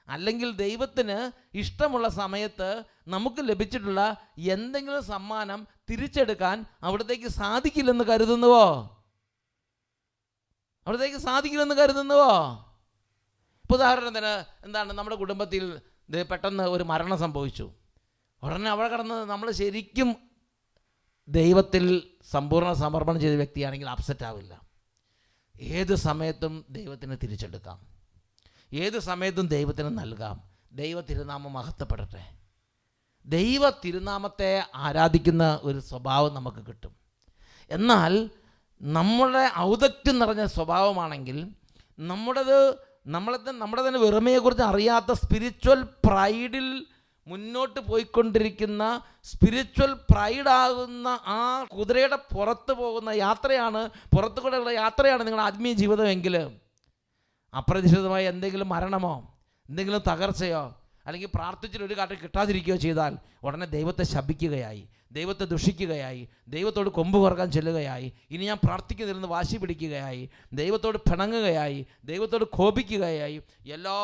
അല്ലെങ്കിൽ ദൈവത്തിന് ഇഷ്ടമുള്ള സമയത്ത് നമുക്ക് ലഭിച്ചിട്ടുള്ള എന്തെങ്കിലും സമ്മാനം തിരിച്ചെടുക്കാൻ അവിടത്തേക്ക് സാധിക്കില്ലെന്ന് കരുതുന്നുവോ? ഇപ്പോൾ ഉദാഹരണത്തിന് എന്താണ്, നമ്മുടെ കുടുംബത്തിൽ പെട്ടെന്ന് ഒരു മരണം സംഭവിച്ചു. ഉടനെ അവിടെ കിടന്ന് നമ്മൾ ശരിക്കും ദൈവത്തിൽ സമ്പൂർണ്ണ സമർപ്പണം ചെയ്ത വ്യക്തിയാണെങ്കിൽ അപ്സെറ്റ് ആവില്ല. ഏത് സമയത്തും ദൈവത്തിന് തിരിച്ചെടുക്കാം, ഏത് സമയത്തും ദൈവത്തിന് നൽകാം. ദൈവ തിരുനാമം മഹത്വപ്പെടട്ടെ. ദൈവ തിരുനാമത്തെ ആരാധിക്കുന്ന ഒരു സ്വഭാവം നമുക്ക് കിട്ടും. എന്നാൽ നമ്മുടെ ഔദത്യം നിറഞ്ഞ സ്വഭാവമാണെങ്കിൽ നമ്മുടെ തന്നെ വെറുമയെക്കുറിച്ച് അറിയാത്ത സ്പിരിച്വൽ പ്രൈഡിൽ മുന്നോട്ട് പോയിക്കൊണ്ടിരിക്കുന്ന, സ്പിരിച്വൽ പ്രൈഡാകുന്ന ആ കുതിരയുടെ പുറത്ത് പോകുന്ന യാത്രയാണ്, പുറത്തു കൂടെയുള്ള യാത്രയാണ് നിങ്ങളുടെ ആത്മീയ ജീവിതമെങ്കിൽ അപ്രതീക്ഷിതമായി എന്തെങ്കിലും മരണമോ എന്തെങ്കിലും തകർച്ചയോ അല്ലെങ്കിൽ പ്രാർത്ഥിച്ചിട്ട് ഒരു കാര്യം കിട്ടാതിരിക്കുകയോ ചെയ്താൽ ഉടനെ ദൈവത്തെ ശപിക്കുകയായി, ദൈവത്തെ ദുഷിക്കുകയായി, ദൈവത്തോട് കൊമ്പ് കുറക്കാൻ ചെല്ലുകയായി, ഇനി ഞാൻ പ്രാർത്ഥിക്കുന്നില്ലെന്ന് വാശി പിടിക്കുകയായി, ദൈവത്തോട് പിണങ്ങുകയായി, ദൈവത്തോട് കോപിക്കുകയായി, എല്ലാ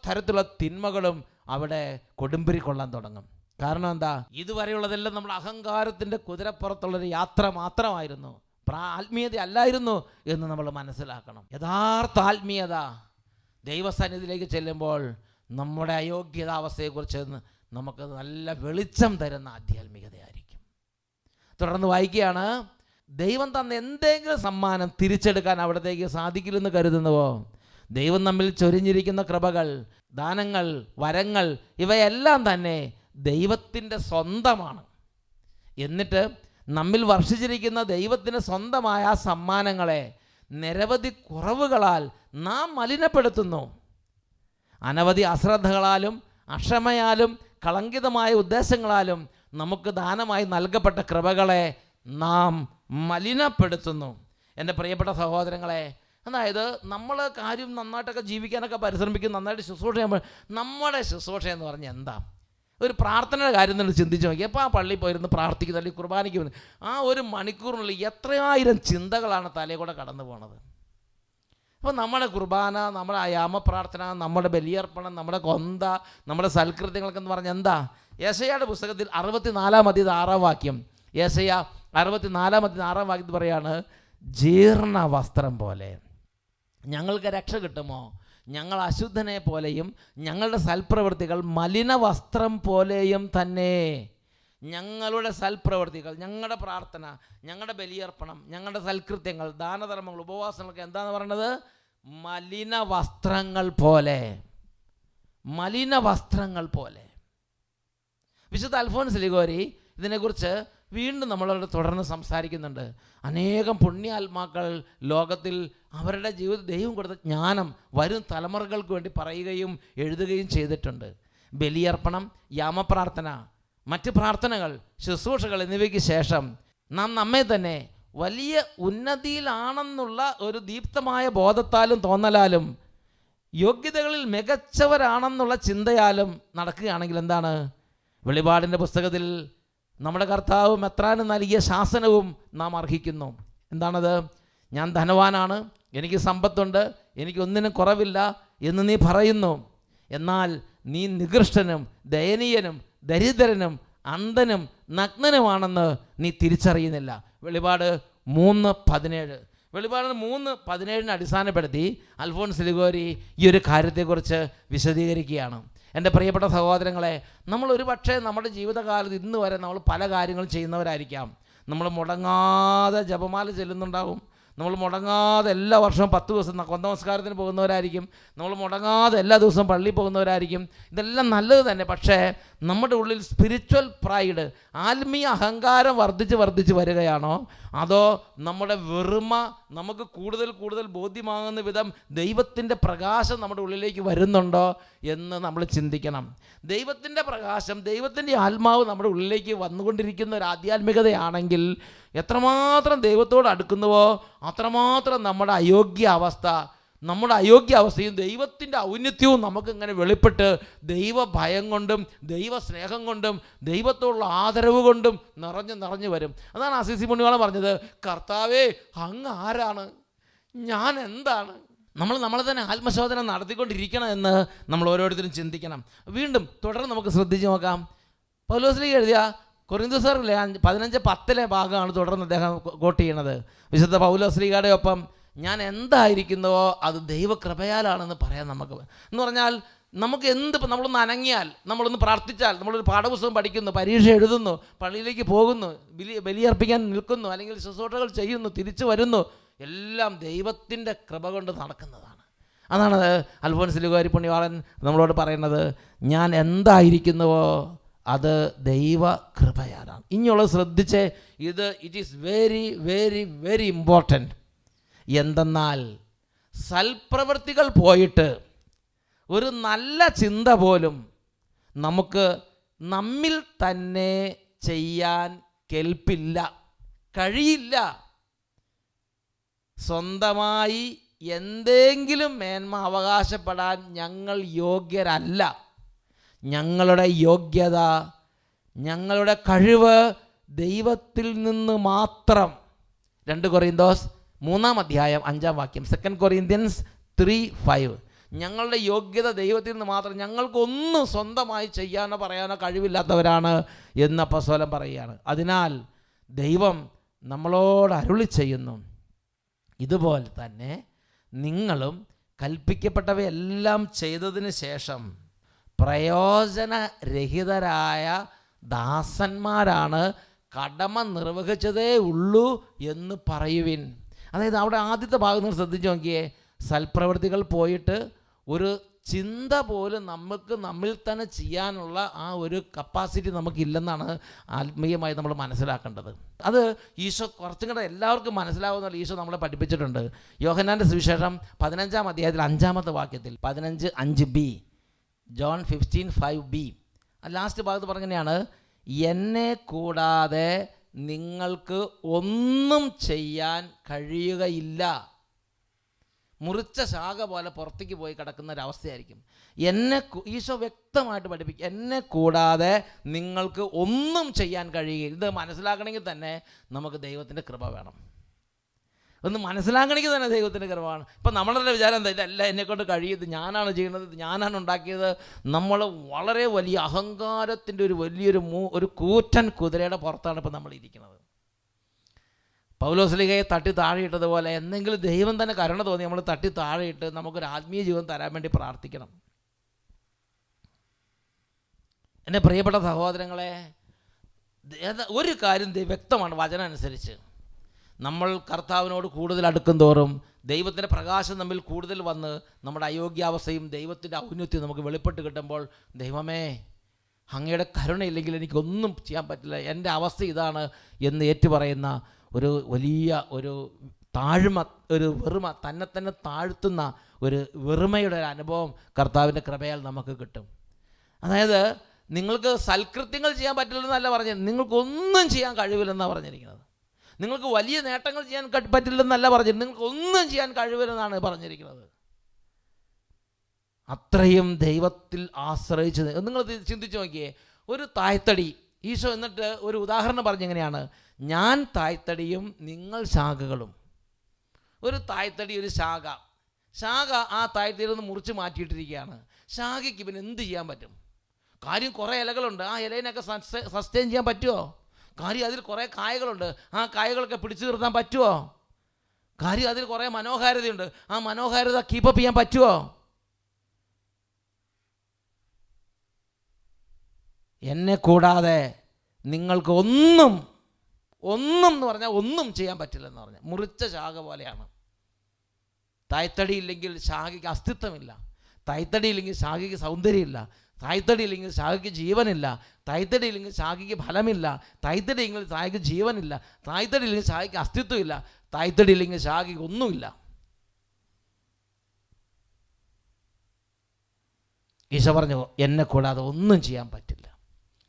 തരത്തിലുള്ള തിന്മകളും അവിടെ കൊടുമ്പിരി കൊള്ളാൻ തുടങ്ങും. കാരണം എന്താ? ഇതുവരെയുള്ളതെല്ലാം നമ്മുടെ അഹങ്കാരത്തിൻ്റെ കുതിരപ്പുറത്തുള്ളൊരു യാത്ര മാത്രമായിരുന്നു, ആത്മീയത അല്ലായിരുന്നു എന്ന് നമ്മൾ മനസ്സിലാക്കണം. യഥാർത്ഥ ആത്മീയത ദൈവസന്നിധിയിലേക്ക് ചെല്ലുമ്പോൾ നമ്മുടെ അയോഗ്യതാവസ്ഥയെക്കുറിച്ച് നമുക്ക് നല്ല വെളിച്ചം തരുന്ന ആധ്യാത്മികതയായിരിക്കും. തുടർന്ന് വായിക്കുകയാണ്, ദൈവം തന്ന എന്തെങ്കിലും സമ്മാനം തിരിച്ചെടുക്കാൻ അവിടത്തേക്ക് സാധിക്കില്ലെന്ന് കരുതുന്നുവോ? ദൈവം നമ്മിൽ ചൊരിഞ്ഞിരിക്കുന്ന കൃപകൾ, ദാനങ്ങൾ, വരങ്ങൾ ഇവയെല്ലാം തന്നെ ദൈവത്തിൻ്റെ സ്വന്തമാണ്. എന്നിട്ട് നമ്മിൽ വർഷിച്ചിരിക്കുന്ന ദൈവത്തിന് സ്വന്തമായ ആ സമ്മാനങ്ങളെ നിരവധി കുറവുകളാൽ നാം മലിനപ്പെടുത്തുന്നു. അനവധി അശ്രദ്ധകളാലും അക്ഷമയാലും കളങ്കിതമായ ഉദ്ദേശങ്ങളാലും നമുക്ക് ദാനമായി നൽകപ്പെട്ട കൃപകളെ നാം മലിനപ്പെടുത്തുന്നു. എൻ്റെ പ്രിയപ്പെട്ട സഹോദരങ്ങളെ, അതായത് നമ്മൾ കാര്യം നന്നായിട്ടൊക്കെ ജീവിക്കാനൊക്കെ പരിശ്രമിക്കും, നന്നായിട്ട് ശുശ്രൂഷ ചെയ്യുമ്പോൾ നമ്മുടെ ശുശ്രൂഷ എന്ന് പറഞ്ഞാൽ എന്താ? ഒരു പ്രാർത്ഥനയുടെ കാര്യം തന്നെ ചിന്തിച്ച് നോക്കി. അപ്പോൾ ആ പള്ളിയിൽ പോയിരുന്ന് പ്രാർത്ഥിക്കുന്നു, അല്ലെങ്കിൽ കുർബാനയ്ക്ക് വരുന്നു, ആ ഒരു മണിക്കൂറിനുള്ളിൽ എത്രയായിരം ചിന്തകളാണ് തലയിൽ കൂടെ കടന്നു പോണത്. അപ്പോൾ നമ്മുടെ കുർബാന, നമ്മുടെ യാമപ്രാർത്ഥന, നമ്മുടെ ബലിയർപ്പണം, നമ്മുടെ കൊന്ത, നമ്മുടെ സൽകൃത്യങ്ങൾക്കെന്ന് പറഞ്ഞാൽ എന്താ? യെശയ്യായുടെ പുസ്തകത്തിൽ 64:6 യെശയ്യ 64:6 പറയാണ്, ജീർണ വസ്ത്രം പോലെ ഞങ്ങൾക്ക് രക്ഷ കിട്ടുമോ? ഞങ്ങൾ അശുദ്ധനെ പോലെയും ഞങ്ങളുടെ സൽപ്രവൃത്തികൾ മലിന വസ്ത്രം പോലെയും തന്നെ. ഞങ്ങളുടെ സൽപ്രവൃത്തികൾ, ഞങ്ങളുടെ പ്രാർത്ഥന, ഞങ്ങളുടെ ബലിയർപ്പണം, ഞങ്ങളുടെ സൽകൃത്യങ്ങൾ, ദാനധർമ്മങ്ങൾ, ഉപവാസങ്ങളൊക്കെ എന്താണെന്ന് പറയുന്നത്? മലിന വസ്ത്രങ്ങൾ പോലെ. മലിന വസ്ത്രങ്ങൾ പോലെ. വിശുദ്ധ അൽഫോൻസ് ലിഗോരി ഇതിനെക്കുറിച്ച് വീണ്ടും നമ്മളോട് തുടർന്ന് സംസാരിക്കുന്നുണ്ട്. അനേകം പുണ്യാത്മാക്കൾ ലോകത്തിൽ അവരുടെ ജീവിതത്തിൽ ദൈവം കൊടുത്ത ജ്ഞാനം വരും തലമുറകൾക്ക് വേണ്ടി പറയുകയും എഴുതുകയും ചെയ്തിട്ടുണ്ട്. ബലിയർപ്പണം, യാമപ്രാർത്ഥന, മറ്റ് പ്രാർത്ഥനകൾ, ശുശ്രൂഷകൾ എന്നിവയ്ക്ക് ശേഷം നാം നമ്മെ തന്നെ വലിയ ഉന്നതിയിലാണെന്നുള്ള ഒരു ദീപ്തമായ ബോധത്താലും തോന്നലാലും യോഗ്യതകളിൽ മികച്ചവരാണെന്നുള്ള ചിന്തയാലും നടക്കുകയാണെങ്കിൽ എന്താണ്? വെളിപാടിൻ്റെ പുസ്തകത്തിൽ നമ്മുടെ കർത്താവ് മെത്രാന് നൽകിയ ശാസനവും നാം അർഹിക്കുന്നു. എന്താണത്? ഞാൻ ധനവാനാണ്, എനിക്ക് സമ്പത്തുണ്ട്, എനിക്കൊന്നിനും കുറവില്ല എന്ന് നീ പറയുന്നു. എന്നാൽ നീ നികൃഷ്ടനും ദയനീയനും ദരിദ്രനും അന്ധനും നഗ്നനുമാണെന്ന് നീ തിരിച്ചറിയുന്നില്ല. വെളിപാട് 3:17. വെളിപാട് 3:17 അടിസ്ഥാനപ്പെടുത്തി അൽഫോൻസ് ലിഗോരി ഈ ഒരു കാര്യത്തെക്കുറിച്ച് വിശദീകരിക്കുകയാണ്. എൻ്റെ പ്രിയപ്പെട്ട സഹോദരങ്ങളെ, നമ്മൾ ഒരു പക്ഷേ നമ്മുടെ ജീവിതകാലത്ത് ഇന്ന് വരെ നമ്മൾ പല കാര്യങ്ങളും ചെയ്യുന്നവരായിരിക്കാം. നമ്മൾ മുടങ്ങാതെ ജപമാല ചെല്ലുന്നുണ്ടാവും, നമ്മൾ മുടങ്ങാതെ എല്ലാ വർഷവും 10 ദിവസം കൊന്തനമസ്കാരത്തിന് പോകുന്നവരായിരിക്കും, നമ്മൾ മുടങ്ങാതെ എല്ലാ ദിവസവും പള്ളിയിൽ പോകുന്നവരായിരിക്കും. ഇതെല്ലാം നല്ലത് തന്നെ. പക്ഷേ നമ്മുടെ ഉള്ളിൽ സ്പിരിച്വൽ പ്രൈഡ്, ആത്മീയ അഹങ്കാരം വർദ്ധിച്ച് വരികയാണോ? അതോ നമ്മുടെ വെറുമ നമുക്ക് കൂടുതൽ ബോധ്യമാകുന്ന വിധം ദൈവത്തിൻ്റെ പ്രകാശം നമ്മുടെ ഉള്ളിലേക്ക് വരുന്നുണ്ടോ എന്ന് നമ്മൾ ചിന്തിക്കണം. ദൈവത്തിൻ്റെ പ്രകാശം, ദൈവത്തിൻ്റെ ആത്മാവ് നമ്മുടെ ഉള്ളിലേക്ക് വന്നുകൊണ്ടിരിക്കുന്ന ഒരു ആധ്യാത്മികതയാണെങ്കിൽ എത്രമാത്രം ദൈവത്തോട് അടുക്കുന്നുവോ അത്രമാത്രം നമ്മുടെ അയോഗ്യാവസ്ഥയും ദൈവത്തിൻ്റെ ഔന്നത്യവും നമുക്കിങ്ങനെ വെളിപ്പെട്ട് ദൈവഭയം കൊണ്ടും ദൈവസ്നേഹം കൊണ്ടും ദൈവത്തോടുള്ള ആദരവ് കൊണ്ടും നിറഞ്ഞു വരും. അതാണ് അസീസി പുണ്യവാളൻ പറഞ്ഞത്, കർത്താവേ അങ്ങ് ആരാണ്, ഞാൻ എന്താണ്? നമ്മളെ തന്നെ ആത്മശോധന നടത്തിക്കൊണ്ടിരിക്കണം എന്ന് നമ്മൾ ഓരോരുത്തരും ചിന്തിക്കണം. വീണ്ടും തുടർന്ന് നമുക്ക് ശ്രദ്ധിച്ച് നോക്കാം. പൗലോസ്ലീഹ എഴുതിയ കൊരിന്ത്യർസിലെ 15:10 ഭാഗമാണ് തുടർന്ന് അദ്ദേഹം കോട്ട് ചെയ്യണത്. വിശുദ്ധ പൗലോസ്ലീഹയുടെ ഒപ്പം ഞാൻ എന്തായിരിക്കുന്നുവോ അത് ദൈവകൃപയാലാണെന്ന് പറയാൻ നമുക്ക് എന്ന് പറഞ്ഞാൽ നമുക്ക് ഇപ്പം നമ്മളൊന്ന് അനങ്ങിയാൽ, നമ്മളൊന്ന് പ്രാർത്ഥിച്ചാൽ, നമ്മളൊരു പാഠപുസ്തകം പഠിക്കുന്നു, പരീക്ഷ എഴുതുന്നു, പള്ളിയിലേക്ക് പോകുന്നു, ബലിയർപ്പിക്കാൻ നിൽക്കുന്നു, അല്ലെങ്കിൽ ശുശ്രൂഷകൾ ചെയ്യുന്നു, തിരിച്ചു വരുന്നു, എല്ലാം ദൈവത്തിൻ്റെ കൃപ കൊണ്ട് നടക്കുന്നതാണ്. അതാണ് അൽഫോൻസ് ലൂക്കാരി പുണ്യവാളൻ നമ്മളോട് പറയുന്നത്, ഞാൻ എന്തായിരിക്കുന്നുവോ അത് ദൈവ കൃപയാലാണ്. ഇനിയുള്ളത് ശ്രദ്ധിച്ച്, it is very very very important. എന്തെന്നാൽ സൽപ്രവൃത്തികൾ പോയിട്ട് ഒരു നല്ല ചിന്ത പോലും നമുക്ക് നമ്മിൽ തന്നെ ചെയ്യാൻ കെൽപ്പില്ല, കഴിയില്ല. സ്വന്തമായി എന്തെങ്കിലും മേന്മ അവകാശപ്പെടാൻ ഞങ്ങൾ യോഗ്യരല്ല. ഞങ്ങളുടെ യോഗ്യത, ഞങ്ങളുടെ കഴിവ് ദൈവത്തിൽ നിന്ന് മാത്രം. 2 കൊറിന്തോസ് 3:5 2 കൊറിന്ത്യൻസ് 3:5. ഞങ്ങളുടെ യോഗ്യത ദൈവത്തിൽ നിന്ന് മാത്രം, ഞങ്ങൾക്കൊന്നും സ്വന്തമായി ചെയ്യാനോ പറയാനോ കഴിവില്ലാത്തവരാണ് എന്ന് അപ്പോസ്തലൻ പറയുകയാണ്. അതിനാൽ ദൈവം നമ്മളോട് അരുളി ചെയ്യുന്നു, ഇതുപോലെ തന്നെ നിങ്ങളും കൽപ്പിക്കപ്പെട്ടവയെല്ലാം ചെയ്തതിന് ശേഷം പ്രയോജനരഹിതരായ ദാസന്മാരാണ്, കടമ നിർവഹിച്ചതേ ഉള്ളൂ എന്ന് പറയുവിൻ. അതായത് അവിടെ ആദ്യത്തെ ഭാഗം നിങ്ങൾ ശ്രദ്ധിച്ച് നോക്കിയേ, സൽപ്രവൃത്തികൾ പോയിട്ട് ഒരു ചിന്ത പോലും നമുക്ക് നമ്മിൽ തന്നെ ചെയ്യാനുള്ള ആ ഒരു കപ്പാസിറ്റി നമുക്കില്ലെന്നാണ് ആത്മീയമായി നമ്മൾ മനസ്സിലാക്കേണ്ടത്. അത് ഈശോ കുറച്ചും കൂടെ എല്ലാവർക്കും മനസ്സിലാവുന്ന ഈശോ നമ്മളെ പഠിപ്പിച്ചിട്ടുണ്ട്. യോഹന്നാൻ്റെ സുവിശേഷം 15 വാക്യത്തിൽ 15:5b, ജോൺ 15:5b, ലാസ്റ്റ് ഭാഗത്ത് പറഞ്ഞങ്ങനെയാണ്, എന്നെ കൂടാതെ നിങ്ങൾക്ക് ഒന്നും ചെയ്യാൻ കഴിയുകയില്ല. മുറിച്ച ശാഖ പോലെ പുറത്തേക്ക് പോയി കിടക്കുന്ന ഒരവസ്ഥയായിരിക്കും. ഈശോ വ്യക്തമായിട്ട് പഠിപ്പിക്കും, എന്നെ കൂടാതെ നിങ്ങൾക്ക് ഒന്നും ചെയ്യാൻ കഴിയുകയില്ല. ഇത് മനസ്സിലാക്കണമെങ്കിൽ തന്നെ നമുക്ക് ദൈവത്തിൻ്റെ കൃപ വേണം. ഒന്ന് മനസ്സിലാക്കണമെങ്കിൽ തന്നെ ദൈവത്തിൻ്റെ കൃപ വേണം. ഇപ്പം നമ്മളുടെ വിചാരം എന്താ, ഇതല്ല എന്നെക്കൊണ്ട് കഴിയുന്നത്, ഞാനാണ് ചെയ്യുന്നത്, ഞാനാണ് ഉണ്ടാക്കിയത്. നമ്മൾ വളരെ വലിയ അഹങ്കാരത്തിൻ്റെ ഒരു കൂറ്റൻ കുതിരയുടെ പുറത്താണ് ഇപ്പം നമ്മൾ ഇരിക്കുന്നത്. പൗലോസ്ലീഹയെ തട്ടി താഴെയിട്ടതുപോലെ എന്തെങ്കിലും ദൈവം തന്നെ കരുണ തോന്നി നമ്മൾ തട്ടി താഴെയിട്ട് നമുക്കൊരു ആത്മീയ ജീവിതം തരാൻ വേണ്ടി പ്രാർത്ഥിക്കണം. എൻ്റെ പ്രിയപ്പെട്ട സഹോദരങ്ങളെ, ഒരു കാര്യം വ്യക്തമാണ് വചനം അനുസരിച്ച്, നമ്മൾ കർത്താവിനോട് കൂടുതൽ അടുക്കും തോറും ദൈവത്തിൻ്റെ പ്രകാശം നമ്മിൽ കൂടുതൽ വന്ന് നമ്മുടെ അയോഗ്യാവസ്ഥയും ദൈവത്തിൻ്റെ ഔന്നത്യവും നമുക്ക് വെളിപ്പെട്ട് കിട്ടുമ്പോൾ, ദൈവമേ അങ്ങയുടെ കരുണയില്ലെങ്കിൽ എനിക്കൊന്നും ചെയ്യാൻ പറ്റില്ല, എൻ്റെ അവസ്ഥ ഇതാണ് എന്ന് ഏറ്റുപറയുന്ന ഒരു വലിയ ഒരു താഴ്മ, ഒരു വെറുമ, തന്നെ താഴ്ത്തുന്ന ഒരു വെറുമയുടെ ഒരു അനുഭവം കർത്താവിൻ്റെ കൃപയാൽ നമുക്ക് കിട്ടും. അതായത് നിങ്ങൾക്ക് സൽകൃത്യങ്ങൾ ചെയ്യാൻ പറ്റില്ലെന്നല്ല പറഞ്ഞത്, നിങ്ങൾക്കൊന്നും ചെയ്യാൻ കഴിവില്ലെന്നാണ് പറഞ്ഞിരിക്കുന്നത്. നിങ്ങൾക്ക് വലിയ നേട്ടങ്ങൾ ചെയ്യാൻ പറ്റില്ലെന്നല്ല പറഞ്ഞത്, നിങ്ങൾക്കൊന്നും ചെയ്യാൻ കഴിവില്ലെന്നാണ് പറഞ്ഞിരിക്കുന്നത്. അത്രയും ദൈവത്തിൽ ആശ്രയിച്ച് നിങ്ങൾ ചിന്തിച്ച് നോക്കിയേ. ഒരു തായ്തടി, ഈശോ എന്നിട്ട് ഒരു ഉദാഹരണം പറഞ്ഞെങ്ങനെയാണ്, ഞാൻ തായ്തടിയും നിങ്ങൾ ശാഖകളും. ഒരു തായ്തടി, ഒരു ശാഖ ആ തായ്തടിയിൽ നിന്ന് മുറിച്ച് മാറ്റിയിട്ടിരിക്കുകയാണ്. ശാഖയ്ക്ക് പിന്നെ എന്ത് ചെയ്യാൻ പറ്റും? കാര്യം കുറേ ഇലകളുണ്ട്, ആ ഇലയിനൊക്കെ സസ്റ്റെയിൻ ചെയ്യാൻ പറ്റുമോ? കാര്യം അതിൽ കുറേ കായകളുണ്ട്, ആ കായകളൊക്കെ പിടിച്ചു നിർത്താൻ പറ്റുമോ? കാര്യം അതിൽ കുറേ മനോഹാരിതയുണ്ട്, ആ മനോഹാരിത കീപ്പപ്പ് ചെയ്യാൻ പറ്റുമോ? എന്നെ കൂടാതെ നിങ്ങൾക്ക് ഒന്നും എന്ന് പറഞ്ഞാൽ ഒന്നും ചെയ്യാൻ പറ്റില്ലെന്ന് പറഞ്ഞാൽ മുറിച്ച ശാഖ പോലെയാണ്. തായ്തടി ഇല്ലെങ്കിൽ ശാഖയ്ക്ക് അസ്തിത്വമില്ല, തായ്തടി ഇല്ലെങ്കിൽ ശാഖയ്ക്ക് സൗന്ദര്യമില്ല, തായ്തടി ഇല്ലെങ്കിൽ ശാഖയ്ക്ക് ജീവനില്ല, തായ്തടി ഇല്ലെങ്കിൽ ശാഖയ്ക്ക് ഫലമില്ല, തായ്തടി ഇല്ലെങ്കിൽ ശാഖയ്ക്ക് ജീവനില്ല, തായ്തടി ഇല്ലെങ്കിൽ ശാഖയ്ക്ക് അസ്തിത്വമില്ല, തായ്തടി ഇല്ലെങ്കിൽ ശാഖയ്ക്ക് ഒന്നുമില്ല. ഈശോ പറഞ്ഞു, എന്നെ കൂടാതെ ഒന്നും ചെയ്യാൻ പറ്റില്ല.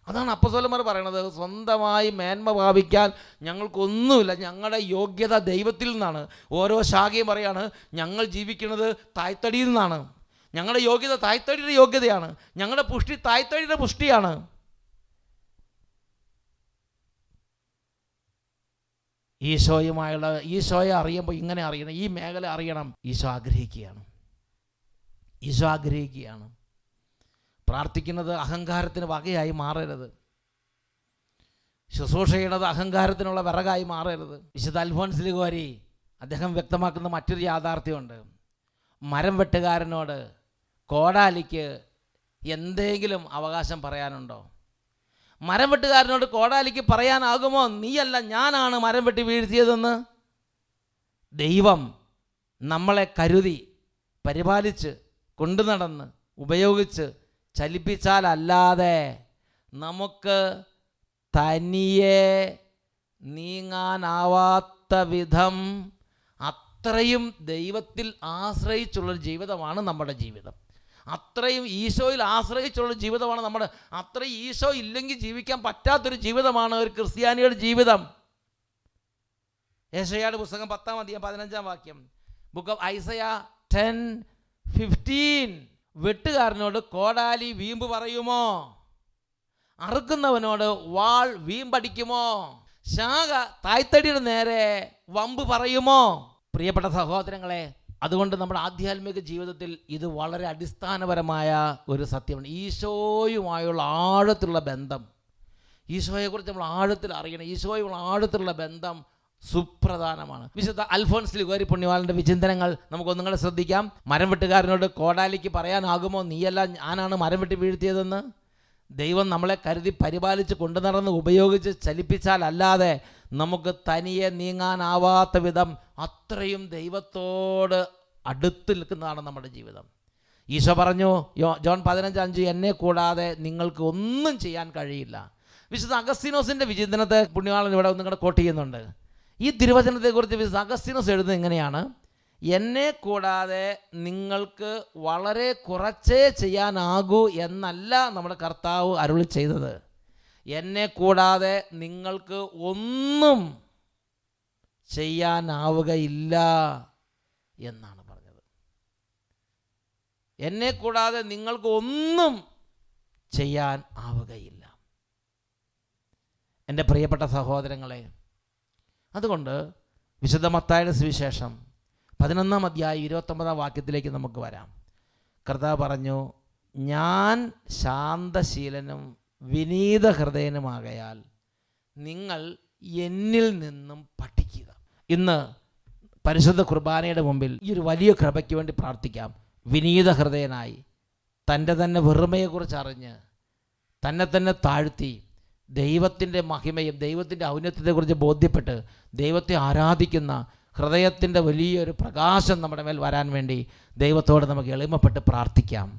അതാണ് അപ്പോസ്തലന്മാർ പറയണത്. സ്വന്തമായി മേന്മ ഭാവിക്കാൻ ഞങ്ങൾക്കൊന്നുമില്ല, ഞങ്ങളുടെ യോഗ്യത ദൈവത്തിൽ നിന്നാണ്. ഓരോ ശാഖയും പറയാണ്, ഞങ്ങൾ ജീവിക്കുന്നത് തായ്തടിയിൽ നിന്നാണ്, ഞങ്ങളുടെ യോഗ്യത തായ്തടിയുടെ യോഗ്യതയാണ്, ഞങ്ങളുടെ പുഷ്ടി തായ്തടിയുടെ പുഷ്ടിയാണ്. ഈശോയെ അറിയുമ്പോൾ ഇങ്ങനെ അറിയണം, ഈ മേഖല അറിയണം. ഈശോ ആഗ്രഹിക്കുകയാണ്. പ്രാർത്ഥിക്കുന്നത് അഹങ്കാരത്തിന് വകയായി മാറരുത്, ശുശ്രൂഷ ചെയ്യണത് അഹങ്കാരത്തിനുള്ള വിറകായി മാറരുത്. വിശുദ്ധ അൽഫോൻസ് ലൂക്കാരി അദ്ദേഹം വ്യക്തമാക്കുന്ന മറ്റൊരു യാഥാർത്ഥ്യമുണ്ട്. മരം വെട്ടുകാരനോട് കോടാലിക്ക് എന്തെങ്കിലും അവകാശം പറയാനുണ്ടോ? മരം വെട്ടുകാരനോട് കോടാലിക്ക് പറയാനാകുമോ, നീയല്ല ഞാനാണ് മരം വെട്ടി വീഴ്ത്തിയതെന്ന്? ദൈവം നമ്മളെ കരുതി പരിപാലിച്ച് കൊണ്ടു നടന്ന് ഉപയോഗിച്ച് ചലിപ്പിച്ചാലല്ലാതെ നമുക്ക് തനിയെ നീങ്ങാനാവാത്ത വിധം അത്രയും ദൈവത്തിൽ ആശ്രയിച്ചുള്ളൊരു ജീവിതമാണ് നമ്മുടെ ജീവിതം. അത്രയും ഈശോയിൽ ആശ്രയിച്ചുള്ള ജീവിതമാണ് നമ്മുടെ. അത്രയും ഈശോ ഇല്ലെങ്കിൽ ജീവിക്കാൻ പറ്റാത്തൊരു ജീവിതമാണ് ഒരു ക്രിസ്ത്യാനിയുടെ ജീവിതം. യെശയ്യായുടെ പുസ്തകം 10:15 ബുക്ക് ഓഫ് ഐസയ 10:15. വെട്ടുകാരനോട് കോടാലി വീമ്പ് പറയുമോ? അറുക്കുന്നവനോട് വാൾ വീമ്പടിക്കുമോ? ശാഖ തായ്തടിയുടെ നേരെ വമ്പ് പറയുമോ? പ്രിയപ്പെട്ട സഹോദരങ്ങളെ, അതുകൊണ്ട് നമ്മുടെ ആധ്യാത്മിക ജീവിതത്തിൽ ഇത് വളരെ അടിസ്ഥാനപരമായ ഒരു സത്യമാണ്. ഈശോയുമായുള്ള ആഴത്തിലുള്ള ബന്ധം, ഈശോയെക്കുറിച്ച് നമ്മൾ ആഴത്തിൽ അറിയണം. ഈശോയുമായുള്ള ആഴത്തിലുള്ള ബന്ധം സുപ്രധാനമാണ്. വിശുദ്ധ അൽഫോൻസ് ലിഗോരി പുണ്യവാളന്റെ വിചിന്തനങ്ങൾ നമുക്കൊന്നും കൂടെ ശ്രദ്ധിക്കാം. മരം വെട്ടുകാരനോട് കോടാലിക്ക് പറയാനാകുമോ, നീയല്ല ഞാനാണ് മരം വെട്ടി വീഴ്ത്തിയതെന്ന്? ദൈവം നമ്മളെ കരുതി പരിപാലിച്ച് കൊണ്ടു നടന്ന് ഉപയോഗിച്ച് ചലിപ്പിച്ചാലല്ലാതെ നമുക്ക് തനിയെ നീങ്ങാനാവാത്ത വിധം അത്രയും ദൈവത്തോട് അടുത്ത് നിൽക്കുന്നതാണ് നമ്മുടെ ജീവിതം. ഈശോ പറഞ്ഞു, ജോൺ 15:5, എന്നെ കൂടാതെ നിങ്ങൾക്ക് ഒന്നും ചെയ്യാൻ കഴിയില്ല. വിശുദ്ധ അഗസ്തീനോസിൻ്റെ വിചിന്തനത്തെ പുണ്യവാളൻ ഇവിടെ ഒന്നും കൂടെ കോട്ട് ചെയ്യുന്നുണ്ട്. ഈ തിരുവചനത്തെക്കുറിച്ച് വിശുദ്ധ അഗസ്തീനോസ് എഴുതുന്നത് എങ്ങനെയാണ്? എന്നെ കൂടാതെ നിങ്ങൾക്ക് വളരെ കുറച്ചേ ചെയ്യാനാകൂ എന്നല്ല നമ്മുടെ കർത്താവ് അരുളി ചെയ്തത്. എന്നെ കൂടാതെ നിങ്ങൾക്ക് ഒന്നും ചെയ്യാനാവുകയില്ല എന്നാണ് പറഞ്ഞത്. എന്നെ കൂടാതെ നിങ്ങൾക്ക് ഒന്നും ചെയ്യാൻ ആവുകയില്ല. എൻ്റെ പ്രിയപ്പെട്ട സഹോദരങ്ങളെ, അതുകൊണ്ട് വിശുദ്ധ മത്തായിയുടെ സുവിശേഷം 11:29 നമുക്ക് വരാം. കർത്താവ് പറഞ്ഞു, ഞാൻ ശാന്തശീലനും വിനീത ഹൃദയനുമാകയാൽ നിങ്ങൾ എന്നിൽ നിന്നും പഠിക്കുക. ഇന്ന് പരിശുദ്ധ കുർബാനയുടെ മുമ്പിൽ ഈ ഒരു വലിയ കൃപയ്ക്ക് വേണ്ടി പ്രാർത്ഥിക്കാം. വിനീത ഹൃദയനായി തൻ്റെ തന്നെ വെറുമയെക്കുറിച്ച് അറിഞ്ഞ് തന്നെ താഴ്ത്തി ദൈവത്തിൻ്റെ മഹിമയും ദൈവത്തിൻ്റെ ഔന്നത്യത്തെക്കുറിച്ച് ബോധ്യപ്പെട്ട് ദൈവത്തെ ആരാധിക്കുന്ന ഹൃദയത്തിൻ്റെ വലിയൊരു പ്രകാശം നമ്മുടെ മേൽ വരാൻ വേണ്ടി ദൈവത്തോട് നമുക്ക് എളിമപ്പെട്ട് പ്രാർത്ഥിക്കാം.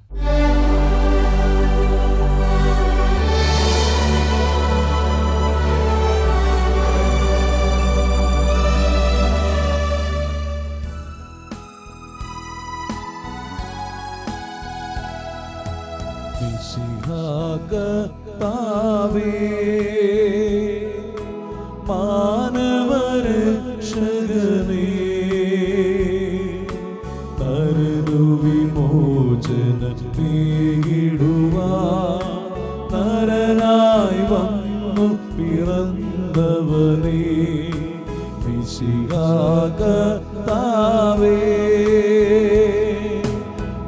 നരനായി വന്നു പിറന്നവനേ, മിശിഹാ കർത്താവേ,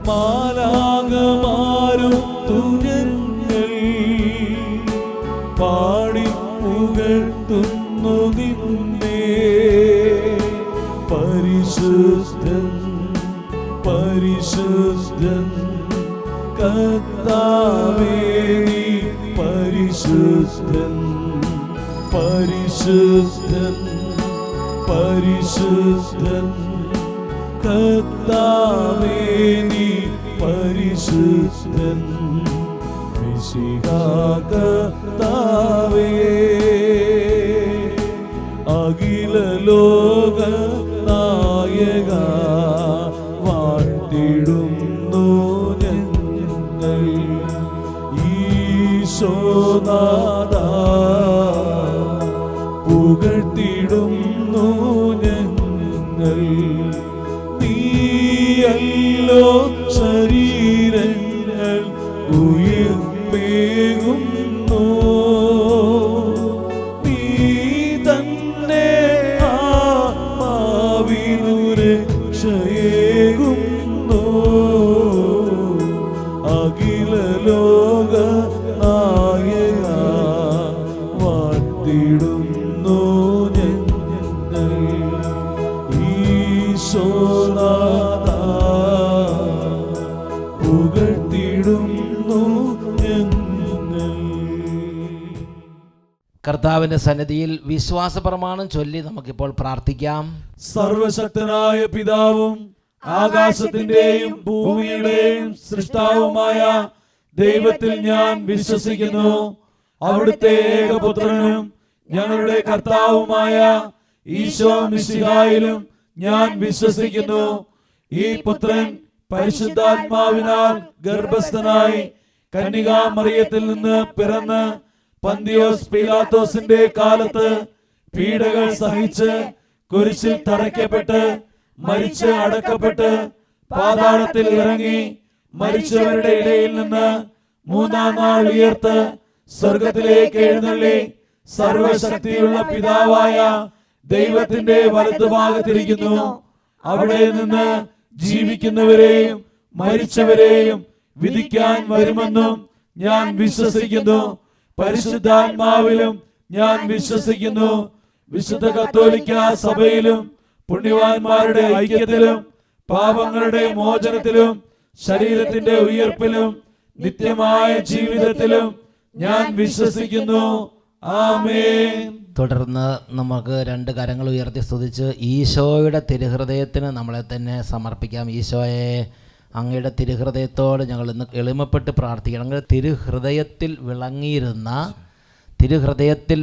മാലാഖമാരും തുര്യങ്ങൾ പാടി പുകഴ്ത്തുന്നു നിന്നെ. പരിശുദ്ധൻ പരിശുദ്ധൻ കർത്താവേ, നീ പരിശുദ്ധൻ പരിശുദ്ധൻ പരിശുദ്ധൻ കർത്താവേ, നീ പരിശുദ്ധൻ. മിശിഹാ കർത്താവേ, അഖില ലോക നായക വാഴ്ത്തിടുന്നു ഞങ്ങൾ. ഈശോനാഥാ പുകഴ്ത്തിടുന്നു ഞങ്ങൾ. നീയല്ലോ ശരീരങ്ങൾ ഉയിർപ്പേകുന്നു, നീ തന്നെ ആത്മാവിനു രക്ഷയേകുന്നു. അഖില ലോക നായക വാഴ്ത്തിടുന്നു ഞങ്ങൾ. കർത്താവിൻ്റെ സന്നിധിയിൽ വിശ്വാസ പ്രമാണം ചൊല്ലി നമുക്കിപ്പോൾ പ്രാർത്ഥിക്കാം. സർവശക്തനായ പിതാവും ആകാശത്തിന്റെയും ഭൂമിയുടെയും സൃഷ്ടാവുമായ ദൈവത്തിൽ ഞാൻ വിശ്വസിക്കുന്നു. അവിടുത്തെ ഏകപുത്രനും ഞങ്ങളുടെ കർത്താവുമായ ഈശോ മിശിഹായിലും ഞാൻ വിശ്വസിക്കുന്നു. ഈ പുത്രൻ പരിശുദ്ധാത്മാവിനാൽ ഗർഭസ്ഥനായി കന്യകാമറിയത്തിൽ നിന്ന് പിറന്ന് പന്തിയോസ് പീലാത്തോസിന്റെ കാലത്ത് പീഡകൾ സഹിച്ച് കുരിശിൽ തറയ്ക്കപ്പെട്ട് മരിച്ച് അടക്കപ്പെട്ട് പാതാളത്തിൽ ഇറങ്ങി മരിച്ചവരുടെ ഇടയിൽ നിന്ന് മൂന്നാം നാൾ ഉയർത്ത് സ്വർഗത്തിലേക്ക് എഴുന്നള്ളി സർവശക്തിയുള്ള പിതാവായ ദൈവത്തിന്റെ വലതുഭാഗത്തിരിക്കുന്നു. അവിടെ നിന്ന് ജീവിക്കുന്നവരെയും മരിച്ചവരെയും വിധിക്കാൻ വരുമെന്നും ഞാൻ വിശ്വസിക്കുന്നു. പരിശുദ്ധാത്മാവിലും ഞാൻ വിശ്വസിക്കുന്നു. വിശുദ്ധ കത്തോലിക്ക സഭയിലും പുണ്യവാന്മാരുടെ ഐക്യത്തിലും പാപങ്ങളുടെ മോചനത്തിലും ശരീരത്തിന്റെ ഉയർപ്പിലും നിത്യമായ ജീവിതത്തിലും ഞാൻ വിശ്വസിക്കുന്നു. ആമേൻ. തുടർന്ന് നമുക്ക് രണ്ട് കരങ്ങൾ ഉയർത്തി സ്തുതിച്ച് ഈശോയുടെ തിരുഹൃദയത്തിന് നമ്മളെ തന്നെ സമർപ്പിക്കാം. ഈശോയെ, അങ്ങയുടെ തിരുഹൃദയത്തോട് ഞങ്ങൾ ഇന്ന് എളിമപ്പെട്ട് പ്രാർത്ഥിക്കണം. അങ്ങയുടെ തിരുഹൃദയത്തിൽ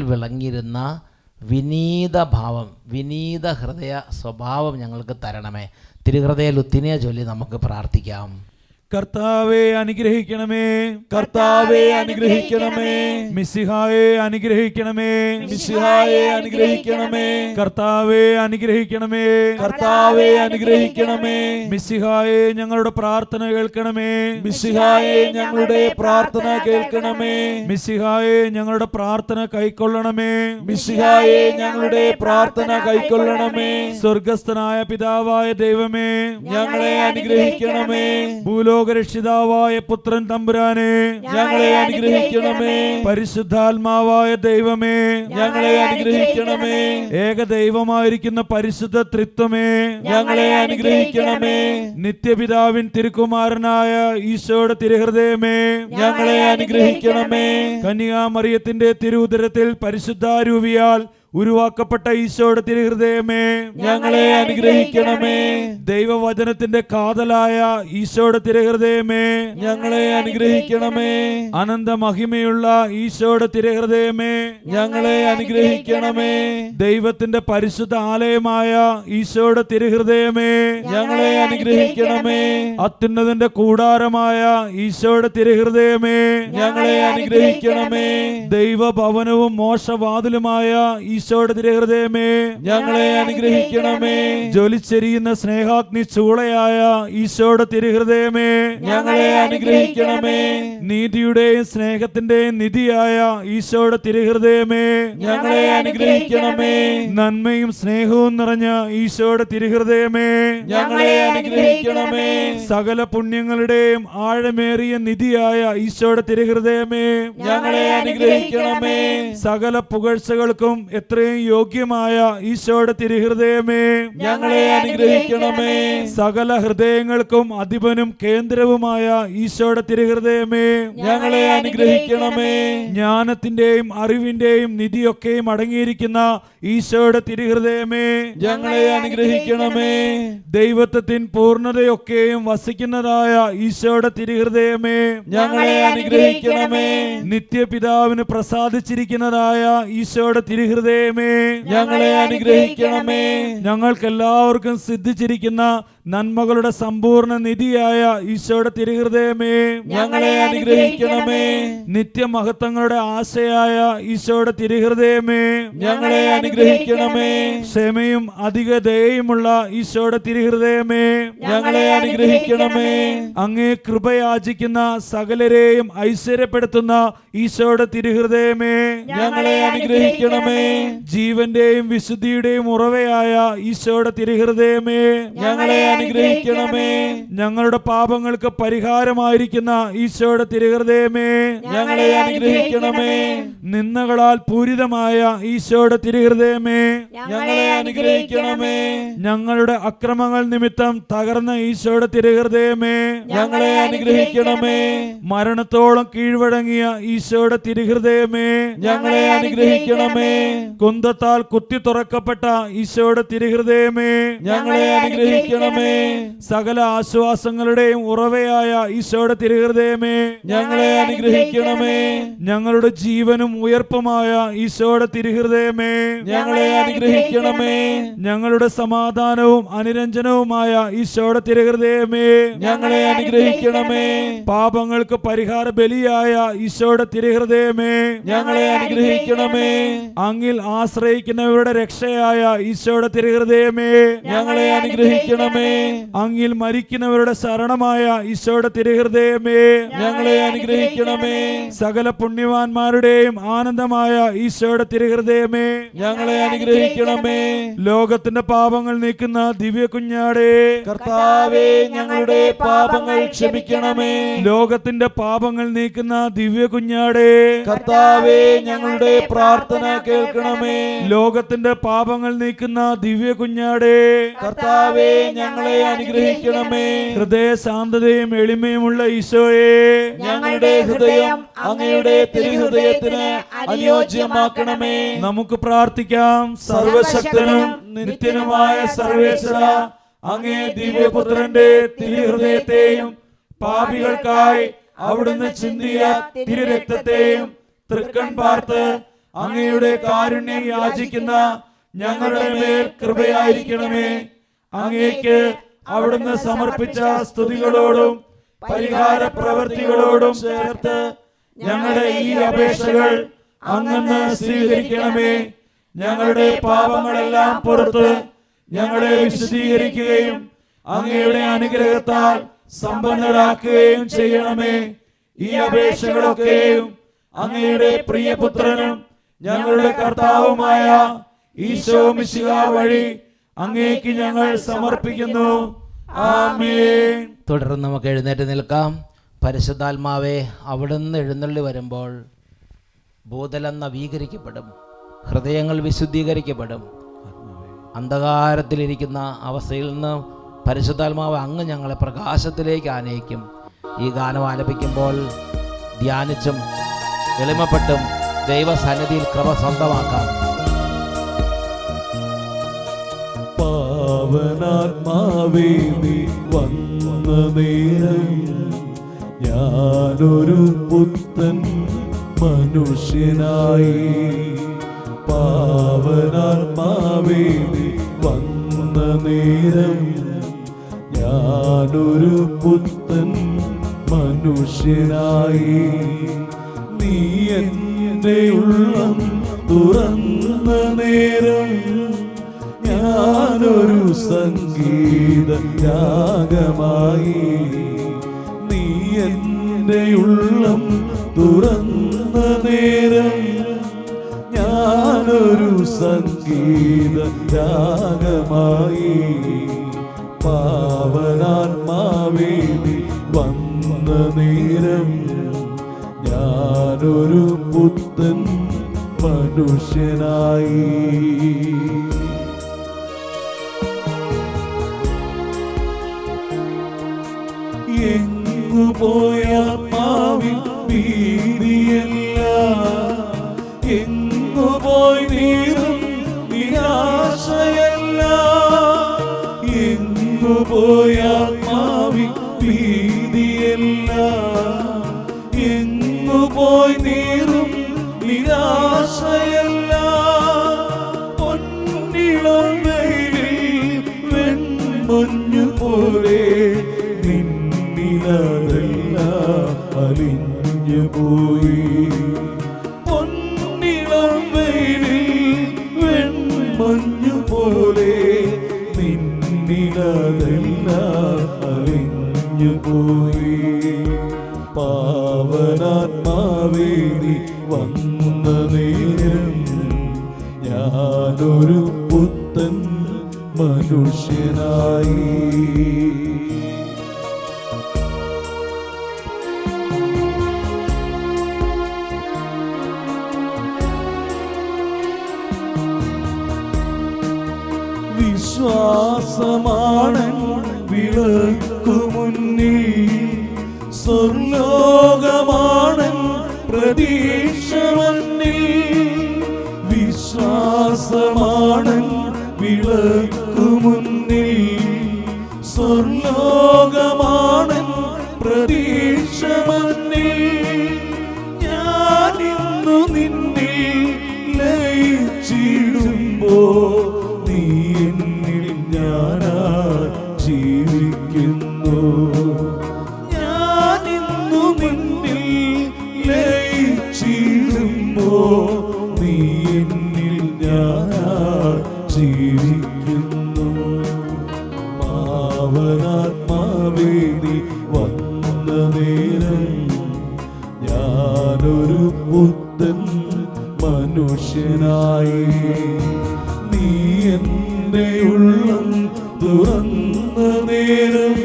വിളങ്ങിയിരുന്ന വിനീത ഭാവം, വിനീത ഹൃദയ സ്വഭാവം ഞങ്ങൾക്ക് തരണമേ. തിരുഹൃദയ ലുത്തിനെ ചൊല്ലി നമുക്ക് പ്രാർത്ഥിക്കാം. കർത്താവെ അനുഗ്രഹിക്കണമേ, കർത്താവെ അനുഗ്രഹിക്കണമേ. മിശിഹായെ അനുഗ്രഹിക്കണമേ, മിശിഹായെ അനുഗ്രഹിക്കണമേ. കർത്താവെ അനുഗ്രഹിക്കണമേ, കർത്താവെ അനുഗ്രഹിക്കണമേ. മിശിഹായെ ഞങ്ങളുടെ പ്രാർത്ഥന കേൾക്കണമേ, മിശിഹായെ ഞങ്ങളുടെ പ്രാർത്ഥന കേൾക്കണമേ. മിശിഹായെ ഞങ്ങളുടെ പ്രാർത്ഥന കൈക്കൊള്ളണമേ, മിശിഹായെ ഞങ്ങളുടെ പ്രാർത്ഥന കൈക്കൊള്ളണമേ. സ്വർഗസ്ഥനായ പിതാവായ ദൈവമേ, ഞങ്ങളെ അനുഗ്രഹിക്കണമേ. രക്ഷിതാവായ പുത്രൻ തമ്പുരാനെ, ഞങ്ങളെ അനുഗ്രഹിക്കണമേ. പരിശുദ്ധാത്മാവായ ദൈവമേ, ഞങ്ങളെ അനുഗ്രഹിക്കണമേ. ഏകദൈവമായിരിക്കുന്ന പരിശുദ്ധ ത്രിത്വമേ, ഞങ്ങളെ അനുഗ്രഹിക്കണമേ. നിത്യപിതാവിൻ തിരുക്കുമാരനായ ഈശോയുടെ തിരുഹൃദയമേ, ഞങ്ങളെ അനുഗ്രഹിക്കണമേ. കന്യകാമറിയത്തിന്റെ തിരുഉദരത്തിൽ പരിശുദ്ധാരൂപിയാൽ ഉരുവാക്കപ്പെട്ട ഈശോയുടെ തിരുഹൃദയമേ, ഞങ്ങളെ അനുഗ്രഹിക്കണമേ. ദൈവവചനത്തിന്റെ കാതലായ ഈശോയുടെ തിരുഹൃദയമേ, ഞങ്ങളെ അനുഗ്രഹിക്കണമേ. അനന്ത മഹിമയുള്ള ഈശോയുടെ തിരുഹൃദയമേ, ഞങ്ങളെ അനുഗ്രഹിക്കണമേ. ദൈവത്തിന്റെ പരിശുദ്ധ ആലയമായ ഈശോയുടെ തിരുഹൃദയമേ, ഞങ്ങളെ അനുഗ്രഹിക്കണമേ. അത്യുന്നതന്റെ കൂടാരമായ ഈശോയുടെ തിരുഹൃദയമേ, ഞങ്ങളെ അനുഗ്രഹിക്കണമേ. ദൈവഭവനവും മോശവാതിലുമായ ഈശോയുടെ തിരുഹൃദയമേ, ഞങ്ങളെ അനുഗ്രഹിക്കണമേ. ജ്വലിച്ചെരിയുന്ന സ്നേഹാഗ്നി ചൂളയായ ഈശോയുടെ തിരുഹൃദയമേ, ഞങ്ങളെ അനുഗ്രഹിക്കണമേ. നീതിയുടെയും സ്നേഹത്തിന്റെയും നിധിയായ ഈശോയുടെ തിരുഹൃദയമേ, ഞങ്ങളെ അനുഗ്രഹിക്കണമേ. നന്മയും സ്നേഹവും നിറഞ്ഞ ഈശോയുടെ തിരുഹൃദയമേ, ഞങ്ങളെ അനുഗ്രഹിക്കണമേ. സകല പുണ്യങ്ങളുടെയും ആഴമേറിയ നിധിയായ ഈശോയുടെ തിരുഹൃദയമേ, ഞങ്ങളെ അനുഗ്രഹിക്കണമേ. സകല പുകഴ്ചകൾക്കും എത്രയും യോഗ്യമായ ഈശോയുടെ തിരുഹൃദയമേ, ഞങ്ങളെ അനുഗ്രഹിക്കണമേ. സകല ഹൃദയങ്ങൾക്കും അധിപനും കേന്ദ്രവുമായ ഈശോയുടെ തിരുഹൃദയമേ, ഞങ്ങളെ അനുഗ്രഹിക്കണമേ. ജ്ഞാനത്തിന്റെയും അറിവിന്റെയും നിധിയൊക്കെയും അടങ്ങിയിരിക്കുന്ന ഈശോയുടെ തിരുഹൃദയമേ, ഞങ്ങളെ അനുഗ്രഹിക്കണമേ. ദൈവത്വത്തിൻ പൂർണ്ണതയൊക്കെയും വസിക്കുന്നതായ ഈശോയുടെ തിരുഹൃദയമേ, ഞങ്ങളെ അനുഗ്രഹിക്കണമേ. നിത്യപിതാവിന് പ്രസാദിച്ചിരിക്കുന്നതായ ഈശോയുടെ തിരുഹൃദയമേ, ഞങ്ങളെ അനുഗ്രഹിക്കണമേ. ഞങ്ങൾക്കെല്ലാവർക്കും സിദ്ധിച്ചിരിക്കുന്ന നന്മകളുടെ സമ്പൂർണ്ണ നിധിയായ ഈശോയുടെ തിരുഹൃദയമേ, ഞങ്ങളെ അനുഗ്രഹിക്കണമേ. നിത്യമഹത്വങ്ങളുടെ ആശയായ ഈശോയുടെ തിരുഹൃദയമേ, ഞങ്ങളെ അനുഗ്രഹിക്കണമേ. ക്ഷമയും അധിക ദയയുമുള്ള ഈശോയുടെ തിരുഹൃദയമേ, ഞങ്ങളെ അനുഗ്രഹിക്കണമേ. അങ്ങേ കൃപയാചിക്കുന്ന സകലരെയും ഐശ്വര്യപ്പെടുത്തുന്ന ഈശോയുടെ തിരുഹൃദയമേ, ഞങ്ങളെ അനുഗ്രഹിക്കണമേ. ജീവന്റെയും വിശുദ്ധിയുടെയും ഉറവയായ ഈശോയുടെ തിരുഹൃദയമേ, ഞങ്ങളെ അനുഗ്രഹിക്കണമേ. ഞങ്ങളുടെ പാപങ്ങൾക്ക് പരിഹാരമായിരിക്കുന്ന ഈശോയുടെ തിരുഹൃദയമേ, ഞങ്ങളെ അനുഗ്രഹിക്കണമേ. നിന്ദകളാൽ പൂരിതമായ ഈശോയുടെ തിരുഹൃദയമേ, ഞങ്ങളെ അനുഗ്രഹിക്കണമേ. ഞങ്ങളുടെ അക്രമങ്ങൾ നിമിത്തം തകർന്ന ഈശോയുടെ തിരുഹൃദയമേ, ഞങ്ങളെ അനുഗ്രഹിക്കണമേ. മരണത്തോളം കീഴ്വഴങ്ങിയ ഈശോയുടെ തിരുഹൃദയമേ, ഞങ്ങളെ അനുഗ്രഹിക്കണമേ. കുന്തത്താൽ കുത്തി തുറക്കപ്പെട്ട ഈശോയുടെ തിരുഹൃദയമേ, ഞങ്ങളെ അനുഗ്രഹിക്കണമേ. സകല ആശ്വാസങ്ങളുടെയും ഉറവയായ ഈശോയുടെ തിരുഹൃദയമേ, ഞങ്ങളെ അനുഗ്രഹിക്കണമേ. ഞങ്ങളുടെ ജീവനും ഉയർപ്പുമായ ഈശോയുടെ തിരുഹൃദയമേ, ഞങ്ങളെ അനുഗ്രഹിക്കണമേ. ഞങ്ങളുടെ സമാധാനവും അനുരഞ്ജനവുമായ ഈശോയുടെ തിരുഹൃദയമേ, ഞങ്ങളെ അനുഗ്രഹിക്കണമേ. പാപങ്ങൾക്ക് പരിഹാര ബലിയായ ഈശോയുടെ തിരുഹൃദയമേ, ഞങ്ങളെ അനുഗ്രഹിക്കണമേ. അങ്ങിൽ ആശ്രയിക്കുന്നവരുടെ രക്ഷയായ ഈശോയുടെ തിരുഹൃദയമേ, ഞങ്ങളെ അനുഗ്രഹിക്കണമേ. അങ്ങിൽ മരിക്കുന്നവരുടെ ശരണമായ ഈശോയുടെ തിരുഹൃദയമേ, ഞങ്ങളെ അനുഗ്രഹിക്കണമേ. സകല പുണ്യവാന്മാരുടെയും ആനന്ദമായ ഈശോയുടെ തിരുഹൃദയമേ, ഞങ്ങളെ അനുഗ്രഹിക്കണമേ. ലോകത്തിന്റെ പാപങ്ങൾ നീക്കുന്ന ദിവ്യ കുഞ്ഞാടേ, കർത്താവേ, ഞങ്ങളുടെ പാപങ്ങൾ ക്ഷമിക്കണമേ. ലോകത്തിന്റെ പാപങ്ങൾ നീക്കുന്ന ദിവ്യ കുഞ്ഞാടേ, കർത്താവേ, ഞങ്ങളുടെ പ്രാർത്ഥന കേൾക്കണമേ. ലോകത്തിന്റെ പാപങ്ങൾ നീക്കുന്ന ദിവ്യ കുഞ്ഞാടേ, കർത്താവേ, ഞങ്ങളെ അനുഗ്രഹിക്കണമേ. ഹൃദയ ശാന്തതയും എളിമയുമുള്ള ഈശോയെ, ഞങ്ങളുടെ ഹൃദയം അങ്ങയുടെ തിരുഹൃദയത്തിന് അനുയോജ്യമാക്കണമേ. നമുക്ക് പ്രാർത്ഥിക്കാം. സർവശക്തനും നിത്യനുമായ സർവേശ്വര, അങ്ങേ ദിവ്യപുത്രന്റെ തിരുഹൃദയത്തെയും പാപികൾക്കായി അവിടുന്ന് ചിന്തിയ തിരുരക്തത്തെയും തൃക്കൺ പാർത്ത് അങ്ങയുടെ കാരുണ്യം യാചിക്കുന്ന ഞങ്ങളുടെ മേൽ കൃപയായിരിക്കണമേ. അങ്ങേക്ക് അവിടുന്ന് സമർപ്പിച്ച സ്തുതികളോടും പരിഹാര പ്രവൃത്തികളോടും ചേർത്ത് ഞങ്ങളുടെ ഈ അപേക്ഷകൾ അങ്ങ് സ്വീകരിക്കണമേ. ഞങ്ങളുടെ പാപങ്ങളെല്ലാം പുറത്ത് ഞങ്ങളെ വിശദീകരിക്കുകയും അങ്ങയുടെ അനുഗ്രഹത്താൽ സമ്പന്നരാക്കുകയും ചെയ്യണമേ. ഈ അപേക്ഷകളൊക്കെയും അങ്ങയുടെ പ്രിയപുത്രനും ഞങ്ങളുടെ കർത്താവുമായ ഈശോ മിശിഹാ വഴി അങ്ങേക്ക് ഞങ്ങൾ സമർപ്പിക്കുന്നു. ആമേൻ. തുടർന്ന് നമുക്ക് എഴുന്നേറ്റ് നിൽക്കാം. പരിശുദ്ധാത്മാവേ, അവിടുന്ന് എഴുന്നള്ളി വരുമ്പോൾ ഭൂതലം നവീകരിക്കപ്പെടും, ഹൃദയങ്ങൾ വിശുദ്ധീകരിക്കപ്പെടും. അന്ധകാരത്തിലിരിക്കുന്ന അവസ്ഥയിൽ നിന്ന് പരിശുദ്ധാത്മാവ് അങ്ങ് ഞങ്ങളെ പ്രകാശത്തിലേക്ക് ആനയിക്കും. ഈ ഗാനം ആലപിക്കുമ്പോൾ ധ്യാനിച്ചും എളിമപ്പെട്ടും ദൈവസന്നിധിയിൽ കൃപ സ്വന്തമാക്കാം. പാവനാത്മാവേ, നീ വന്ന നേരം ഞാനൊരു പുത്തൻ മനുഷ്യനായി. പാവനാത്മാവേ, നീ വന്ന നേരം ഞാനൊരു പുത്തൻ മനുഷ്യനായി. നീ എൻ്റെ ഉള്ളം തുറന്ന നേരം ഞാനൊരു സംഗീത രാഗമായി. നീ എൻ്റെ ഉള്ളം തുറന്ന നേരം ഞാനൊരു സംഗീത രാഗമായി. പാവനാത്മാവേ, നീ വന്ന നേരം ഞാനൊരു പുത്തൻ മനുഷ്യനായി. എങ്ങു പോയ ആത്മാവിൻ ഭീതിയല്ല, എങ്ങു പോയി നീറും നിരാശയല്ല. എങ്ങു പോയ ആത്മാവിൻ ഭീതിയല്ല, എങ്ങു പോയി നീറും നിരാശയല്ല. പൊന്നിളം വെയിലിൽ വെൺമഞ്ഞു പോലെ നിന്നിലതെല്ലാം അലിഞ്ഞു പോയി. പൊന്നിളം വെയിലിൽ വെൺമഞ്ഞു പോലെ നിന്നിലതെല്ലാം അലിഞ്ഞു പോയി. പാവനാത്മാവേ, നീ വന്ന നേരം ഞാൻ ഞാനൊരു പുത്തൻ മനുഷ്യനായി. വിശ്വാസമാണ് വിളക്കുമുന്നിൽ, സ്വർലോകമാണ് പ്രതീക്ഷ മുന്നിൽ. വിശ്വാസമാണ് വിളക്കുമുന്നിൽ, സ്വർലോകമാണ് പ്രതീക്ഷ മുന്നിൽ. ഞാനിന്നു നിന്നിൽ ലയിച്ചിടുമ്പോ നീ എന്നിൽ ഞാനായി ജീവിക്കുന്നു. ഞാനിന്നു നിന്നിൽ ലയിച്ചിടുമ്പോ നീ എന്നിൽ ഞാനായി ജീവിക്കുന്നു. പാവനാത്മാവേ നീ വന്ന നേരം ഞാനൊരു പുത്തൻ മനുഷ്യനായി. നീ എന്റെ ഉള്ളം തുറന്ന നേരം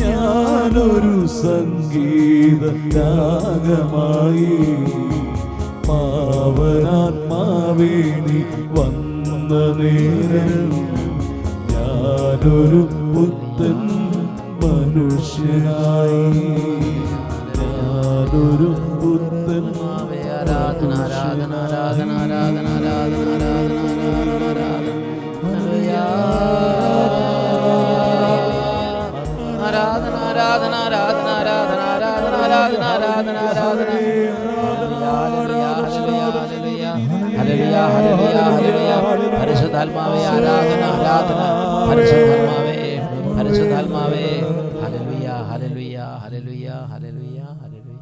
ഞാനൊരു സംഗീത രാഗമായി. പാവനാത്മാവേ നീ വന്ന നേരം ഞാനൊരു പുത്തൻ മനുഷ്യനായി. ഞാനൊരു പുത്തൻ ആരാധന ആരാധന ആരാധന ആരാധന ആരാധന ആരാധന ആരാധന ആരാധന ആരാധന ആരാധന ആരാധന ആരാധന ആരാധന ആരാധന. പരിശുദ്ധാത്മാവേ ആരാധന ആരാധന. പരിശുദ്ധാത്മാവേ പരിശുദ്ധാത്മാവേ ഹല്ലേലൂയ ഹല്ലേലൂയ ഹല്ലേലൂയ ഹല്ലേലൂയ ഹല്ലേലൂയ.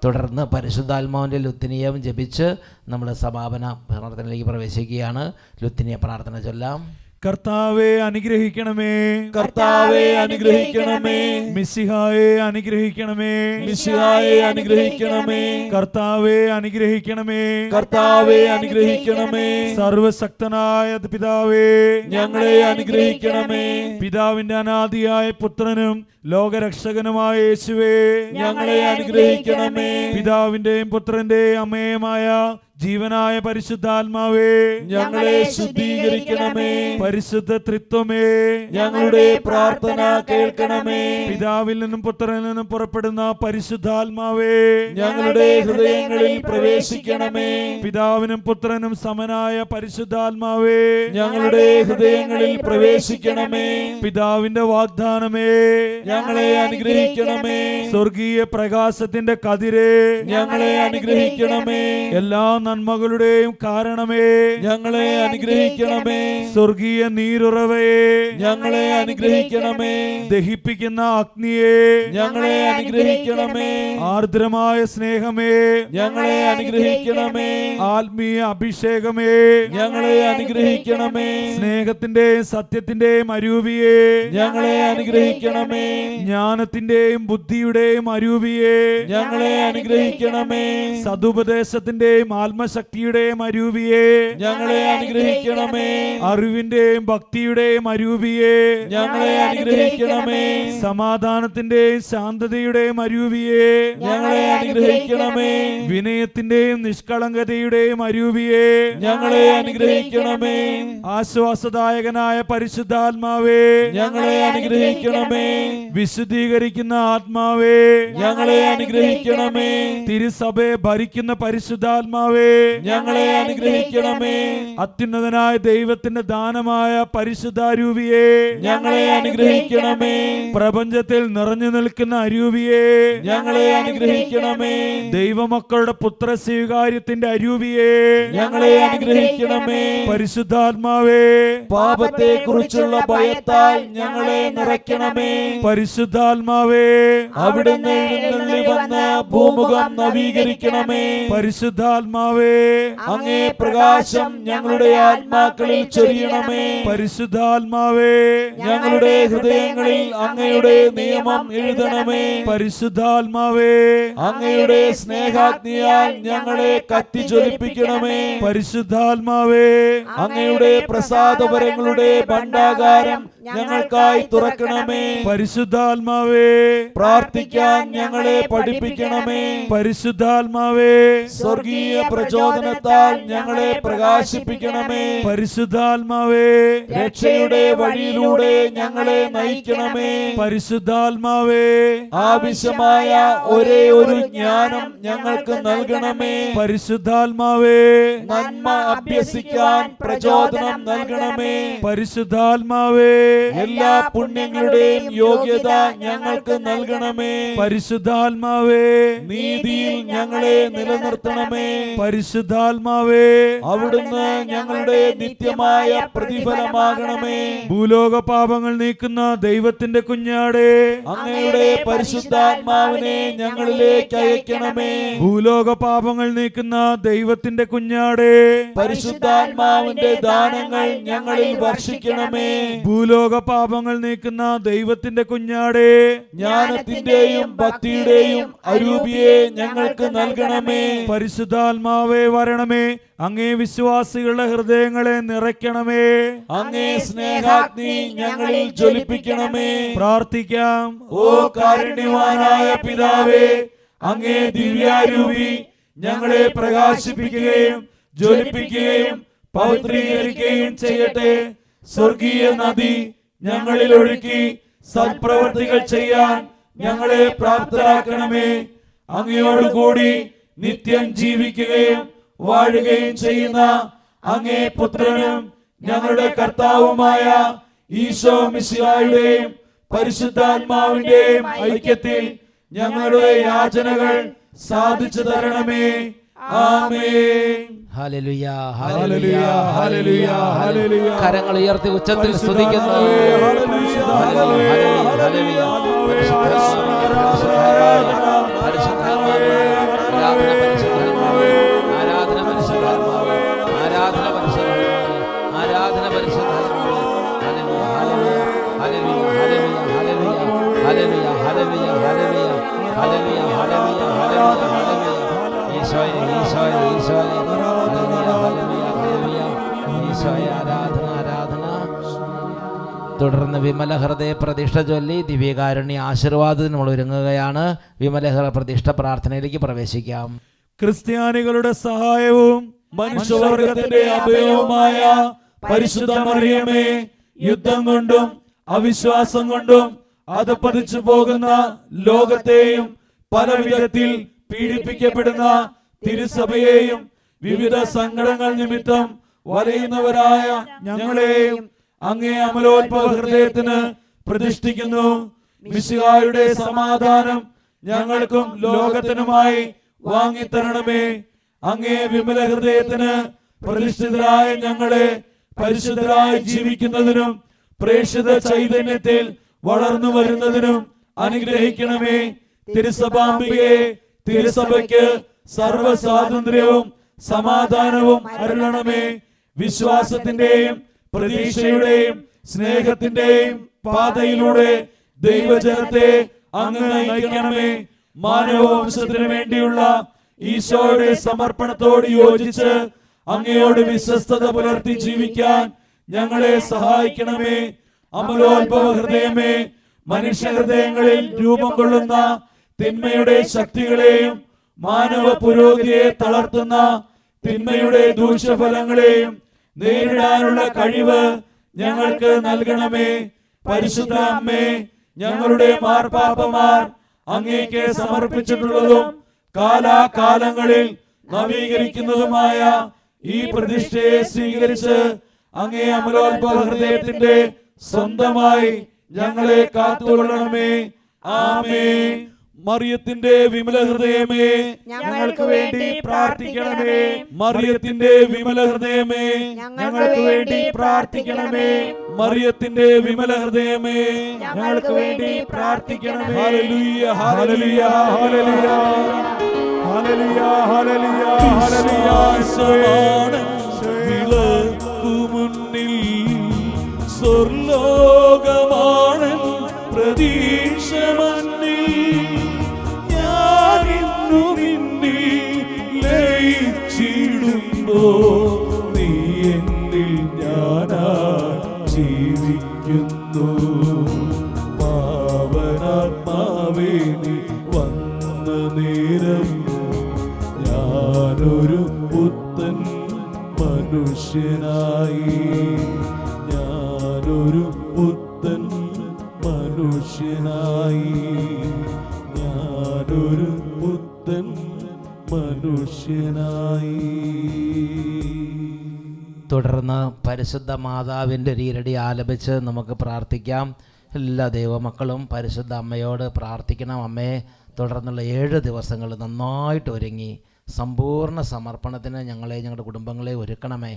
തുടർന്ന് പരിശുദ്ധാത്മാവിൻ്റെ ലുത്തിനിയം ജപിച്ച് നമ്മൾ സമാപന പ്രാർത്ഥനയിലേക്ക് പ്രവേശിക്കുകയാണ്. ലുത്തിനിയ പ്രാർത്ഥന ചൊല്ലാം. കർത്താവെ അനുഗ്രഹിക്കണമേ, കർത്താവെ അനുഗ്രഹിക്കണമേ, മിശിഹായെ അനുഗ്രഹിക്കണമേ, മിശിഹായെ അനുഗ്രഹിക്കണമേ, കർത്താവെ അനുഗ്രഹിക്കണമേ, കർത്താവെ അനുഗ്രഹിക്കണമേ, സർവശക്തനായ പിതാവേ ഞങ്ങളെ അനുഗ്രഹിക്കണമേ, പിതാവിന്റെ അനാദിയായ പുത്രനും ലോകരക്ഷകനുമായ യേശുവേ ഞങ്ങളെ അനുഗ്രഹിക്കണമേ, പിതാവിന്റെയും പുത്രന്റെയും അമ്മയുമായ ജീവനായ പരിശുദ്ധാത്മാവേ ഞങ്ങളെ ശുദ്ധീകരിക്കണമേ, പരിശുദ്ധ ത്രിത്വമേ ഞങ്ങളുടെ പ്രാർത്ഥന കേൾക്കണമേ, പിതാവിൽ നിന്നും പുത്രനിൽ നിന്നും പുറപ്പെടുന്ന പരിശുദ്ധാത്മാവേ ഞങ്ങളുടെ ഹൃദയങ്ങളിൽ പ്രവേശിക്കണമേ, പിതാവിനും പുത്രനും സമനായ പരിശുദ്ധാത്മാവേ ഞങ്ങളുടെ ഹൃദയങ്ങളിൽ പ്രവേശിക്കണമേ, പിതാവിന്റെ വാഗ്ദാനമേ ഞങ്ങളെ അനുഗ്രഹിക്കണമേ, സ്വർഗീയ പ്രകാശത്തിന്റെ കതിരേ ഞങ്ങളെ അനുഗ്രഹിക്കണമേ, എല്ലാ നന്മകളുടെയും കാരണമേ ഞങ്ങളെ അനുഗ്രഹിക്കണമേ, സ്വർഗീയ നീരുറവയെ ഞങ്ങളെ അനുഗ്രഹിക്കണമേ, ദഹിപ്പിക്കുന്ന അഗ്നിയെ ഞങ്ങളെ അനുഗ്രഹിക്കണമേ, ആർദ്രമായ സ്നേഹമേ ഞങ്ങളെ അനുഗ്രഹിക്കണമേ, ആത്മീയ അഭിഷേകമേ ഞങ്ങളെ അനുഗ്രഹിക്കണമേ, സ്നേഹത്തിന്റെയും സത്യത്തിന്റെയും അരൂപിയെ ഞങ്ങളെ അനുഗ്രഹിക്കണമേ, ജ്ഞാനത്തിന്റെയും ബുദ്ധിയുടെയും അരൂപിയെ ഞങ്ങളെ അനുഗ്രഹിക്കണമേ, സതുപദേശത്തിന്റെയും ആത്മശക്തിയുടെയും അരൂപിയെ ഞങ്ങളെ അനുഗ്രഹിക്കണമേ, അറിവിന്റെയും ഭക്തിയുടെയും അരൂപിയെ ഞങ്ങളെ അനുഗ്രഹിക്കണമേ, സമാധാനത്തിന്റെയും ശാന്തതയുടെയും അരൂപിയെ ഞങ്ങളെ അനുഗ്രഹിക്കണമേ, വിനയത്തിന്റെയും നിഷ്കളങ്കതയുടെയും അരൂപിയെ ഞങ്ങളെ അനുഗ്രഹിക്കണമേ, ആശ്വാസദായകനായ പരിശുദ്ധാത്മാവേ ഞങ്ങളെ അനുഗ്രഹിക്കണമേ, വിശുദ്ധീകരിക്കുന്ന ആത്മാവേ ഞങ്ങളെ അനുഗ്രഹിക്കണമേ, തിരുസഭയെ ഭരിക്കുന്ന പരിശുദ്ധാത്മാവേ ഞങ്ങളെ അനുഗ്രഹിക്കണമേ, അത്യുന്നതനായ ദൈവത്തിന്റെ ദാനമായ പരിശുദ്ധാരൂപിയെ ഞങ്ങളെ അനുഗ്രഹിക്കണമേ, പ്രപഞ്ചത്തിൽ നിറഞ്ഞു നിൽക്കുന്ന അരൂപിയെ ഞങ്ങളെ അനുഗ്രഹിക്കണമേ, ദൈവമക്കളുടെ പുത്ര സ്വീകാര്യത്തിന്റെ അരൂപിയെ ഞങ്ങളെ അനുഗ്രഹിക്കണമേ, പരിശുദ്ധാത്മാവേ പാപത്തെ കുറിച്ചുള്ള ഭയത്താൽ ഞങ്ങളെ നിറയ്ക്കണമേ, പരിശുദ്ധാത്മാവേ അവിടുന്ന് എഴുന്നള്ളി വന്ന ഭൂമുഖം നവീകരിക്കണമേ, പരിശുദ്ധാത്മാവേ പരിശുദ്ധാത്മാവേ, അങ്ങേ പ്രകാശം ഞങ്ങളുടെ ആത്മാക്കളിൽ ചൊരിയണമേ. പരിശുദ്ധാത്മാവേ, ഞങ്ങളുടെ ഹൃദയങ്ങളിൽ അങ്ങയുടെ നിയമം എഴുതണമേ. പരിശുദ്ധാത്മാവേ, അങ്ങയുടെ സ്നേഹാഗ്നിയാൽ ഞങ്ങളെ കത്തിജ്വലിപ്പിക്കണമേ. പരിശുദ്ധാത്മാവേ, അങ്ങയുടെ പ്രസാദപരങ്ങളുടെ ഭണ്ഡാകാരം ഞങ്ങൾക്കായി തുറക്കണമേ. പരിശുദ്ധാത്മാവേ, പ്രാർത്ഥിക്കാൻ ഞങ്ങളെ പഠിപ്പിക്കണമേ. പരിശുദ്ധാത്മാവേ, സ്വർഗീയ പ്രചോദനത്താൽ ഞങ്ങളെ പ്രകാശിപ്പിക്കണമേ. പരിശുദ്ധാത്മാവേ, രക്ഷയുടെ വഴിയിലൂടെ ഞങ്ങളെ നയിക്കണമേ. പരിശുദ്ധാത്മാവേ, ആവശ്യമായ ഒരേ ഒരു ജ്ഞാനം ഞങ്ങൾക്ക് നൽകണമേ. പരിശുദ്ധാത്മാവേ, നന്മ അഭ്യസിക്കാൻ പ്രചോദനം നൽകണമേ. പരിശുദ്ധാത്മാവേ, എല്ലാ പുണ്യങ്ങളുടെയും യോഗ്യത ഞങ്ങൾക്ക് നൽകണമേ. പരിശുദ്ധാത്മാവേ, നീതിയിൽ ഞങ്ങളെ നിലനിർത്തണമേ. പരിശുദ്ധാത്മാവേ, അവിടുന്ന് ഞങ്ങളുടെ നിത്യമായ പ്രതിഫലമാകണമേ. ഭൂലോക പാപങ്ങൾ നീക്കുന്ന ദൈവത്തിന്റെ കുഞ്ഞാടേ, അങ്ങയുടെ പരിശുദ്ധാത്മാവിനെ ഞങ്ങളിലേക്ക് അയക്കണമേ. ഭൂലോക പാപങ്ങൾ നീക്കുന്ന ദൈവത്തിന്റെ കുഞ്ഞാടേ, പരിശുദ്ധാത്മാവിന്റെ ദാനങ്ങൾ ഞങ്ങളിൽ വർഷിക്കണമേ. ഭൂലോക പാപങ്ങൾ നീക്കുന്ന ദൈവത്തിന്റെ കുഞ്ഞാടേ, ജ്ഞാനത്തിന്റെയും ഭക്തിയുടെയും അരൂപിയെ ഞങ്ങൾക്ക് നൽകണമേ. പരിശുദ്ധാത്മാവേ വരണമേ, അങ്ങേ വിശ്വാസികളുടെ ഹൃദയങ്ങളെ നിറയ്ക്കണമേ. അങ്ങേ സ്നേഹാഗ്നി ഞങ്ങളിൽ ജ്വലിപ്പിക്കണമേ. പ്രാർത്ഥിക്കാം. ഓ കാരുണ്യവാനായ പിതാവേ, അങ്ങേ ദിവ്യാരൂപി ഞങ്ങളെ പ്രകാശിപ്പിക്കുകയും ജ്വലിപ്പിക്കുകയും പവിത്രീകരിക്കുകയും ചെയ്യട്ടെ. സ്വർഗീയ നദി ഞങ്ങളിൽ ഒഴുക്കി സൽപ്രവർത്തികൾ ചെയ്യാൻ ഞങ്ങളെ പ്രാപ്തരാക്കണമേ. അങ്ങയോടുകൂടി നിത്യം ജീവിക്കുകയും വാഴുകയും ചെയ്യുന്ന അങ്ങേ പുത്രനും ഞങ്ങളുടെ കർത്താവുമായ ഈശോ മിശിഹായുടെയും പരിശുദ്ധാത്മാവിന്റെയും ഐക്യത്തിൽ ഞങ്ങളുടെ യാചനകൾ സാധിച്ചു തരണമേ. ആമേൻ. ഹല്ലേലൂയ, ഹല്ലേലൂയ, ഹല്ലേലൂയ, ഹല്ലേലൂയ. കരങ്ങൾ ഉയർത്തി ഉച്ചത്തിൽ സ്തുതിക്കുന്നു. തുടർന്ന് വിമല ഹൃദയ പ്രതിഷ്ഠ ചൊല്ലി ദിവ്യകാരുണ്യ ആശീർവാദത്തിന് നമ്മൾ ഒരുങ്ങുകയാണ്. വിമല ഹൃദയ പ്രതിഷ്ഠ പ്രാർത്ഥനയിലേക്ക് പ്രവേശിക്കാം. ക്രിസ്ത്യാനികളുടെ സഹായവും മനുഷ്യവർഗത്തിന്റെ അഭയവുമായ പരിശുദ്ധ മറിയമേ, യുദ്ധം കൊണ്ടും അവിശ്വാസം കൊണ്ടും അധപ്പതിച്ചു പോകുന്ന ലോകത്തെയും പല വിധത്തിൽ പീഡിപ്പിക്കപ്പെടുന്ന തിരുസഭയെയും വിവിധ സങ്കടങ്ങൾ നിമിത്തം വലയുന്നവരായ ഞങ്ങളെയും അങ്ങേ അമലോത്ഭവ ഹൃദയത്തിന് പ്രതിഷ്ഠിക്കുന്നു. മിശിഹായുടെ സമാധാനം ഞങ്ങൾക്കും ലോകത്തിനുമായി വാങ്ങിത്തരണമേ. അങ്ങേ വിമല ഹൃദയത്തിന് പ്രതിഷ്ഠിതരായ ഞങ്ങളെ പരിശുദ്ധരായി ജീവിക്കുന്നതിനും പ്രേക്ഷിത ചൈതന്യത്തിൽ വളർന്നു വരുന്നതിനും അനുഗ്രഹിക്കണമേ. തിരുസഭാംബികയെ, തിരുസഭയ്ക്ക് സർവ സ്വാതന്ത്ര്യവും സമാധാനവും അരുളണമേ. വിശ്വാസത്തിന്റെയും പ്രതീക്ഷയുടെയും സ്നേഹത്തിന്റെയും പാതയിലൂടെ ദൈവജനത്തെ അങ്ങ് നയിക്കണമേ. മാനവവംശത്തിനു വേണ്ടിയുള്ള ഈശോയുടെ സമർപ്പണത്തോട് യോജിച്ച് അങ്ങയോട് വിശ്വസ്തത പുലർത്തി ജീവിക്കാൻ ഞങ്ങളെ സഹായിക്കണമേ. അമലോത്ഭവ ഹൃദയമേ, മനുഷ്യ ഹൃദയങ്ങളിൽ രൂപം കൊള്ളുന്ന തിന്മയുടെ ശക്തികളെയും മാനവ പുരോഗതിയെ തളർത്തുന്ന തിന്മയുടെ ദൂഷ്യഫലങ്ങളെയും നേരിടാനുള്ള കഴിവ് ഞങ്ങൾക്ക് നൽകണമേ. പരിശുദ്ധ അമ്മേ, ഞങ്ങളുടെ മാർപ്പാപ്പമാർ അങ്ങേക്ക് സമർപ്പിച്ചിട്ടുള്ളതും കാലാകാലങ്ങളിൽ നവീകരിക്കുന്നതുമായ ഈ പ്രതിഷ്ഠയെ സ്വീകരിച്ച് അങ്ങേ അമലോത്ഭവ സ്വന്തമായി ഞങ്ങളെ കാത്തുകൊള്ളണമേ. ആമേൻ. മറിയത്തിന്റെ വിമല ഹൃദയമേ, ഞങ്ങൾക്ക് വേണ്ടി പ്രാർത്ഥിക്കണമേ. മറിയത്തിന്റെ വിമല ഹൃദയമേ, ഞങ്ങൾക്ക് വേണ്ടി പ്രാർത്ഥിക്കണമേ. മറിയത്തിന്റെ വിമല ഹൃദയമേ, ഞങ്ങൾക്ക് വേണ്ടി പ്രാർത്ഥിക്കണമേ. ഹല്ലേലൂയ ഹല്ലേലൂയ ഹല്ലേലൂയ ഹല്ലേലൂയ ഹല്ലേലൂയ ഹല്ലേലൂയ. വിളക്കുമുന്നിൽ സ്വർലോകമാണ് പ്രതീക്ഷ മണ്ണിൽ. ഞാനിന്നു നിന്നിൽ ലയിച്ചിടുമ്പോ നീ എന്നിൽ ഞാനാ ജീവിക്കുന്നു. പാവനാത്മാവേ നീ വന്ന നേരം ഞാനൊരു പുത്തൻ മനുഷ്യനായി. ഞാനൊരു പുത്തൻ മനുഷ്യനായി. ഞാനൊരു പുത്തൻ മനുഷ്യനായി. തുടർന്ന് പരിശുദ്ധ മാതാവിൻ്റെ ഒരു ഈരടി ആലപിച്ച് നമുക്ക് പ്രാർത്ഥിക്കാം. എല്ലാ ദൈവമക്കളും പരിശുദ്ധ അമ്മയോട് പ്രാർത്ഥിക്കണം. അമ്മയെ തുടർന്നുള്ള 7 ദിവസങ്ങൾ നന്നായിട്ട് ഒരുങ്ങി സമ്പൂർണ്ണ സമർപ്പണത്തിന് ഞങ്ങളെ ഞങ്ങളുടെ കുടുംബങ്ങളെ ഒരുക്കണമേ.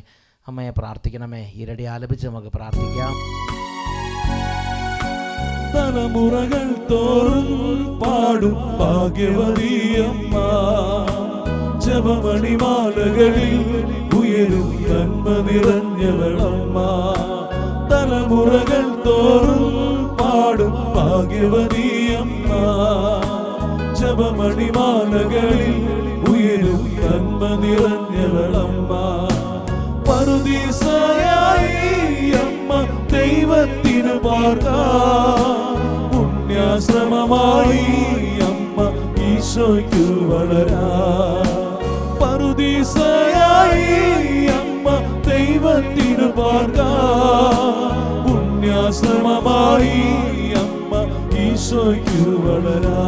അമ്മയെ പ്രാർത്ഥിക്കണമേ. ഈരടി ആലപിച്ച് നമുക്ക് പ്രാർത്ഥിക്കാം. തലമുറകൾ തോറും പാടും ഭാഗ്യവതിയമ്മ, ജപമണിമാലകളിൽ ഉയരും നന്മ നിറഞ്ഞവളമ്മ. തലമുറകൾ തോറും പാടും ഭാഗ്യവതിയമ്മ, ജപമണിമാലകളിൽ ഉയരും നന്മ നിറഞ്ഞവളമ്മ. പറുദീസയായി അമ്മ ദൈവത്തിനു പാർക്കാം. പുണ്യാശ്രമമായി അമ്മ ഈശോയ്ക്കു വളരാ. പറുദീസയായി അമ്മ ദൈവത്തിനു പാർക്കാം. പുണ്യാശ്രമമായി അമ്മ ഈശോയ്ക്കു വളരാ.